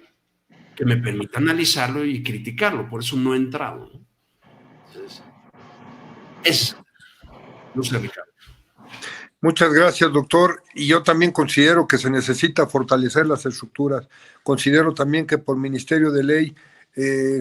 que me permita analizarlo y criticarlo, por eso no he entrado. Entonces, no sé, Ricardo. Muchas gracias, doctor. Y yo también considero que se necesita fortalecer las estructuras. Considero también que por Ministerio de Ley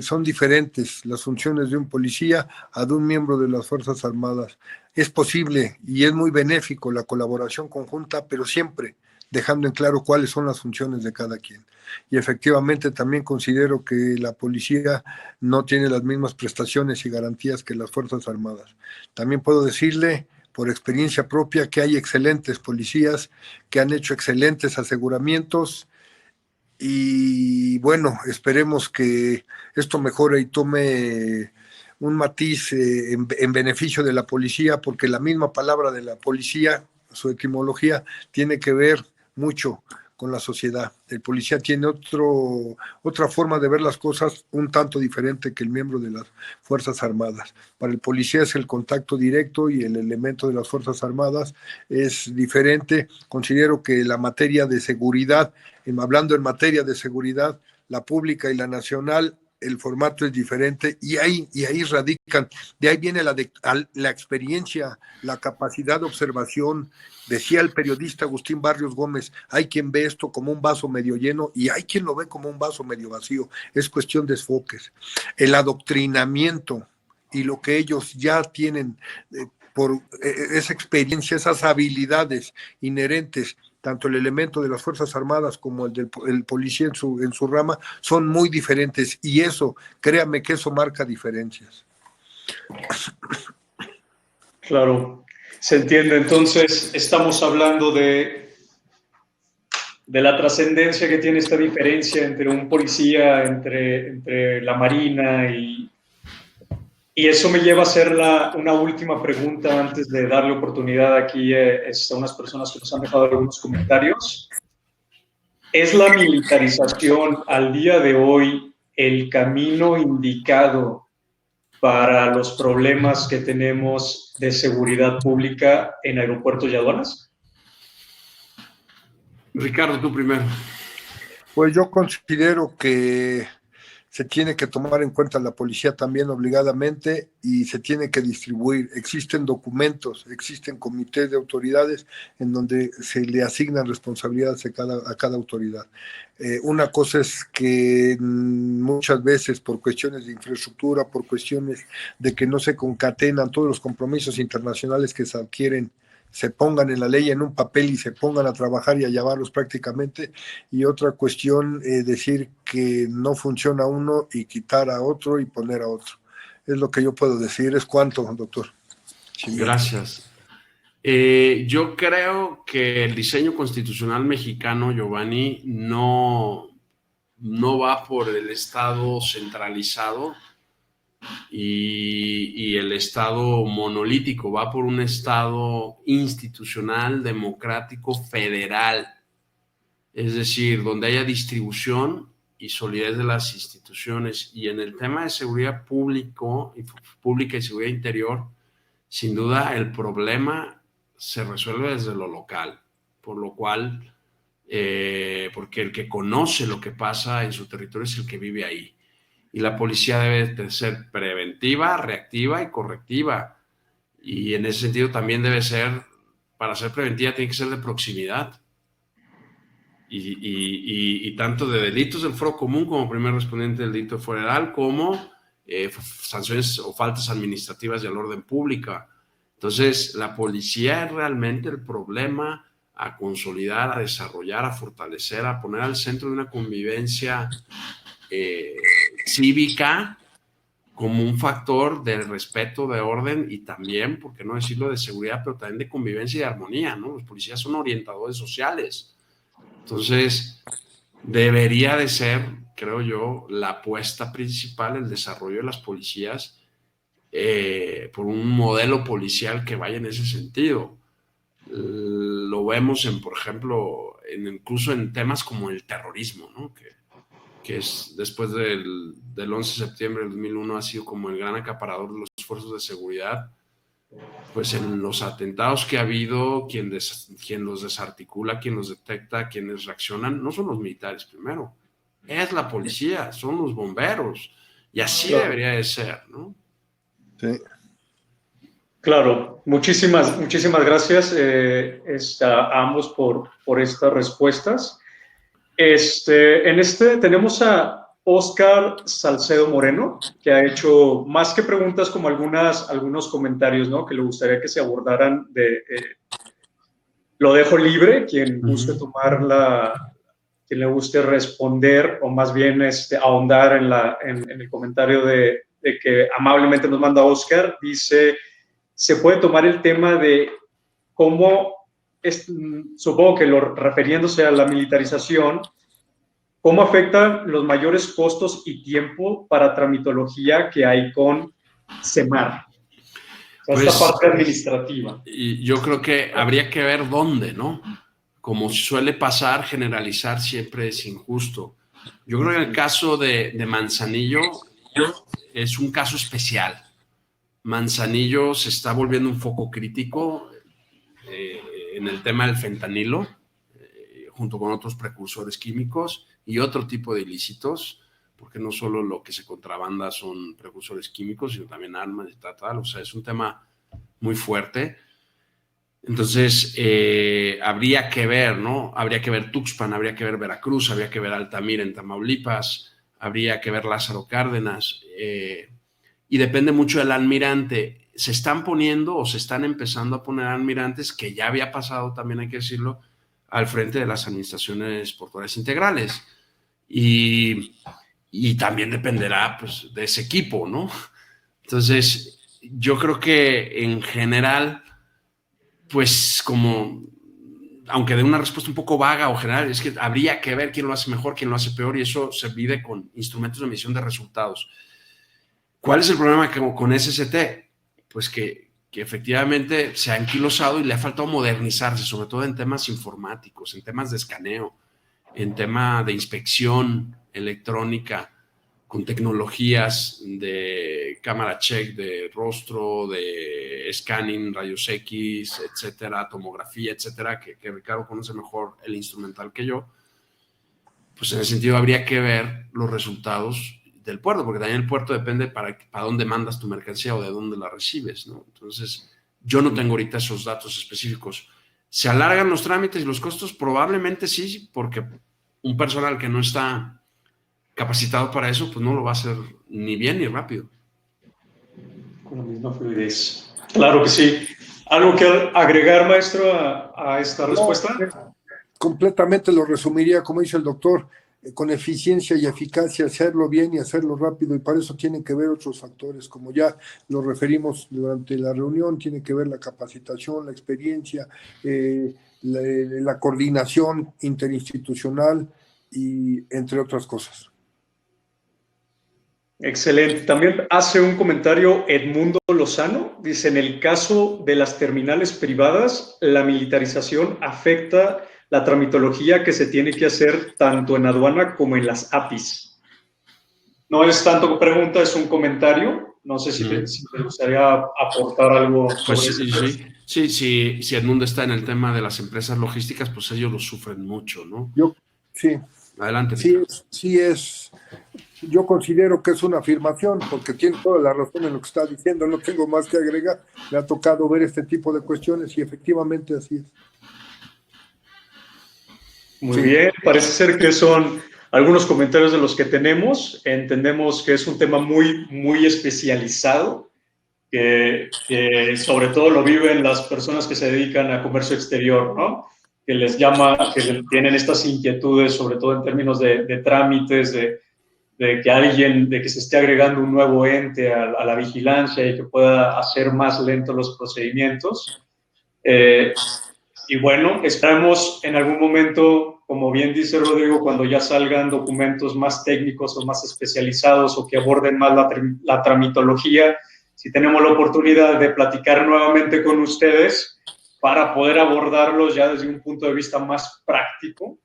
son diferentes las funciones de un policía a de un miembro de las Fuerzas Armadas. Es posible y es muy benéfico la colaboración conjunta, pero siempre dejando en claro cuáles son las funciones de cada quien. Y efectivamente también considero que la policía no tiene las mismas prestaciones y garantías que las Fuerzas Armadas. También puedo decirle por experiencia propia que hay excelentes policías que han hecho excelentes aseguramientos y bueno, esperemos que esto mejore y tome un matiz en beneficio de la policía, porque la misma palabra de la policía, su etimología, tiene que ver mucho con la sociedad. El policía tiene otra forma de ver las cosas un tanto diferente que el miembro de las Fuerzas Armadas. Para el policía es el contacto directo y el elemento de las Fuerzas Armadas es diferente. Considero que la materia de seguridad, hablando en materia de seguridad, la pública y la nacional, el formato es diferente y ahí radican, de ahí viene la experiencia, la capacidad de observación. Decía el periodista Agustín Barrios Gómez, hay quien ve esto como un vaso medio lleno y hay quien lo ve como un vaso medio vacío, es cuestión de enfoques. El adoctrinamiento y lo que ellos ya tienen por esa experiencia, esas habilidades inherentes, tanto el elemento de las Fuerzas Armadas como el policía en su rama, son muy diferentes y eso, créame que eso marca diferencias. Claro, se entiende. Entonces, estamos hablando de la trascendencia que tiene esta diferencia entre un policía, entre la Marina y eso me lleva a hacer una última pregunta antes de darle oportunidad aquí a unas personas que nos han dejado algunos comentarios. ¿Es la militarización al día de hoy el camino indicado para los problemas que tenemos de seguridad pública en aeropuertos y aduanas? Ricardo, tú primero. Pues yo considero que se tiene que tomar en cuenta la policía también obligadamente y se tiene que distribuir. Existen documentos, existen comités de autoridades en donde se le asignan responsabilidades a cada autoridad. Una cosa es que muchas veces por cuestiones de infraestructura, por cuestiones de que no se concatenan todos los compromisos internacionales que se adquieren se pongan en la ley, en un papel, y se pongan a trabajar y a llevarlos prácticamente. Y otra cuestión, decir que no funciona uno y quitar a otro y poner a otro. Es lo que yo puedo decir. ¿Es cuánto, doctor? Gracias. Yo creo que el diseño constitucional mexicano, Giovanni, no va por el Estado centralizado y el Estado monolítico, va por un Estado institucional, democrático, federal. Es decir, donde haya distribución y solidez de las instituciones. Y en el tema de seguridad pública y seguridad interior, sin duda el problema se resuelve desde lo local, por lo cual, porque el que conoce lo que pasa en su territorio es el que vive ahí. Y la policía debe de ser preventiva, reactiva y correctiva. Y en ese sentido también debe ser, para ser preventiva, tiene que ser de proximidad. Y tanto de delitos del fuero común como primer respondiente del delito federal, como sanciones o faltas administrativas del orden pública. Entonces, la policía es realmente el problema a consolidar, a desarrollar, a fortalecer, a poner al centro de una convivencia cívica como un factor de respeto, de orden y también, por qué no decirlo, de seguridad, pero también de convivencia y de armonía, ¿no? Los policías son orientadores sociales. Entonces, debería de ser, creo yo, la apuesta principal, el desarrollo de las policías por un modelo policial que vaya en ese sentido. Lo vemos por ejemplo, incluso en temas como el terrorismo, ¿no? Que es después del 11 de septiembre del 2001 ha sido como el gran acaparador de los esfuerzos de seguridad. Pues en los atentados que ha habido, quien los desarticula, quien los detecta, quienes reaccionan, no son los militares primero, es la policía, son los bomberos, y así debería de ser, ¿no? Sí. Claro, muchísimas gracias a ambos por estas respuestas. Tenemos a Oscar Salcedo Moreno, que ha hecho más que preguntas como algunos comentarios, ¿no? Que le gustaría que se abordaran. Lo dejo libre, quien guste quien le guste responder, o más bien ahondar en el comentario de que amablemente nos manda Oscar. Dice, se puede tomar el tema de cómo, supongo que refiriéndose a la militarización, ¿cómo afectan los mayores costos y tiempo para tramitología que hay con SEMAR? Pues, esta parte administrativa. Y yo creo que habría que ver dónde, ¿no? Como suele pasar, generalizar siempre es injusto. Yo creo que el caso de Manzanillo es un caso especial. Manzanillo se está volviendo un foco crítico en el tema del fentanilo, junto con otros precursores químicos y otro tipo de ilícitos, porque no solo lo que se contrabanda son precursores químicos, sino también armas y tal. O sea, es un tema muy fuerte. Entonces, habría que ver, ¿no? Habría que ver Tuxpan, habría que ver Veracruz, habría que ver Altamira en Tamaulipas, habría que ver Lázaro Cárdenas, y depende mucho del almirante. Se están poniendo o se están empezando a poner almirantes, que ya había pasado, también hay que decirlo, al frente de las administraciones portuarias integrales. Y también dependerá, pues, de ese equipo, ¿no? Entonces, yo creo que en general, pues, como, aunque de una respuesta un poco vaga o general, es que habría que ver quién lo hace mejor, quién lo hace peor, y eso se mide con instrumentos de medición de resultados. ¿Cuál es el problema con SST? Pues que efectivamente se ha anquilosado y le ha faltado modernizarse, sobre todo en temas informáticos, en temas de escaneo, en tema de inspección electrónica, con tecnologías de cámara check, de rostro, de scanning, rayos X, etcétera, tomografía, etcétera, que Ricardo conoce mejor el instrumental que yo. Pues en ese sentido habría que ver los resultados del puerto, porque también el puerto depende para dónde mandas tu mercancía o de dónde la recibes, ¿no? Entonces, yo no tengo ahorita esos datos específicos. ¿Se alargan los trámites y los costos? Probablemente sí, porque un personal que no está capacitado para eso, pues no lo va a hacer ni bien ni rápido. Con la misma fluidez. Claro que sí. ¿Algo que agregar, maestro, a esta respuesta? Completamente lo resumiría, como dice el doctor, con eficiencia y eficacia, hacerlo bien y hacerlo rápido, y para eso tienen que ver otros factores, como ya lo referimos durante la reunión, tiene que ver la capacitación, la experiencia, la coordinación interinstitucional y entre otras cosas. Excelente. También hace un comentario Edmundo Lozano. Dice, en el caso de las terminales privadas, la militarización afecta la tramitología que se tiene que hacer tanto en aduana como en las APIs. No es tanto pregunta, es un comentario. No sé si te gustaría aportar algo sobre pues sí, Edmundo está en el tema de las empresas logísticas, pues ellos lo sufren mucho, ¿no? Sí. Adelante. Sí es. Yo considero que es una afirmación, porque tiene toda la razón en lo que está diciendo, no tengo más que agregar. Me ha tocado ver este tipo de cuestiones y efectivamente así es. Muy bien, parece ser que son algunos comentarios de los que tenemos. Entendemos que es un tema muy, muy especializado, que sobre todo lo viven las personas que se dedican a comercio exterior, ¿no? Que les llama, que tienen estas inquietudes, sobre todo en términos de trámites, de que se esté agregando un nuevo ente a la vigilancia y que pueda hacer más lentos los procedimientos. Y bueno, esperamos en algún momento, como bien dice Rodrigo, cuando ya salgan documentos más técnicos o más especializados o que aborden más la tramitología, si tenemos la oportunidad de platicar nuevamente con ustedes para poder abordarlos ya desde un punto de vista más práctico.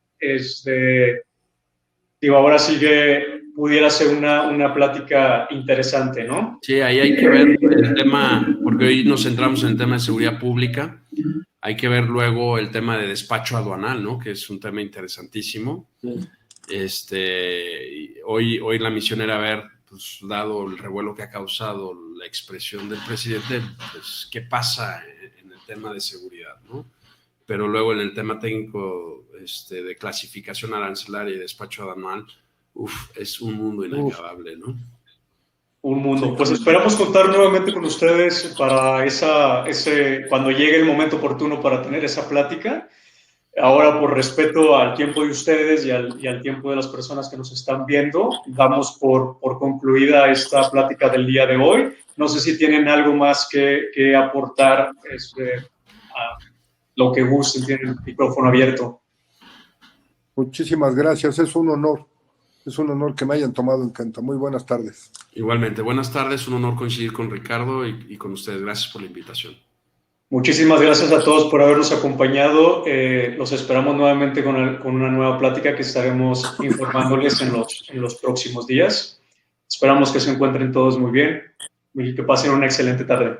Ahora sí que pudiera ser una plática interesante, ¿no? Sí, ahí hay que ver el tema, porque hoy nos centramos en el tema de seguridad pública. Hay que ver luego el tema de despacho aduanal, ¿no? Que es un tema interesantísimo. Hoy la misión era ver, pues, dado el revuelo que ha causado la expresión del presidente, pues, qué pasa en el tema de seguridad, ¿no? Pero luego en el tema técnico de clasificación arancelaria y despacho aduanal, es un mundo inacabable, ¿no? Un mundo. Pues esperamos contar nuevamente con ustedes para cuando llegue el momento oportuno para tener esa plática. Ahora, por respeto al tiempo de ustedes y al tiempo de las personas que nos están viendo, damos por concluida esta plática del día de hoy. No sé si tienen algo más que aportar, a lo que gusten, tienen el micrófono abierto. Muchísimas gracias, es un honor. Es un honor que me hayan tomado en cuenta. Muy buenas tardes. Igualmente, buenas tardes. Un honor coincidir con Ricardo y con ustedes. Gracias por la invitación. Muchísimas gracias a todos por habernos acompañado. Los esperamos nuevamente con una nueva plática que estaremos informándoles en los próximos días. Esperamos que se encuentren todos muy bien y que pasen una excelente tarde.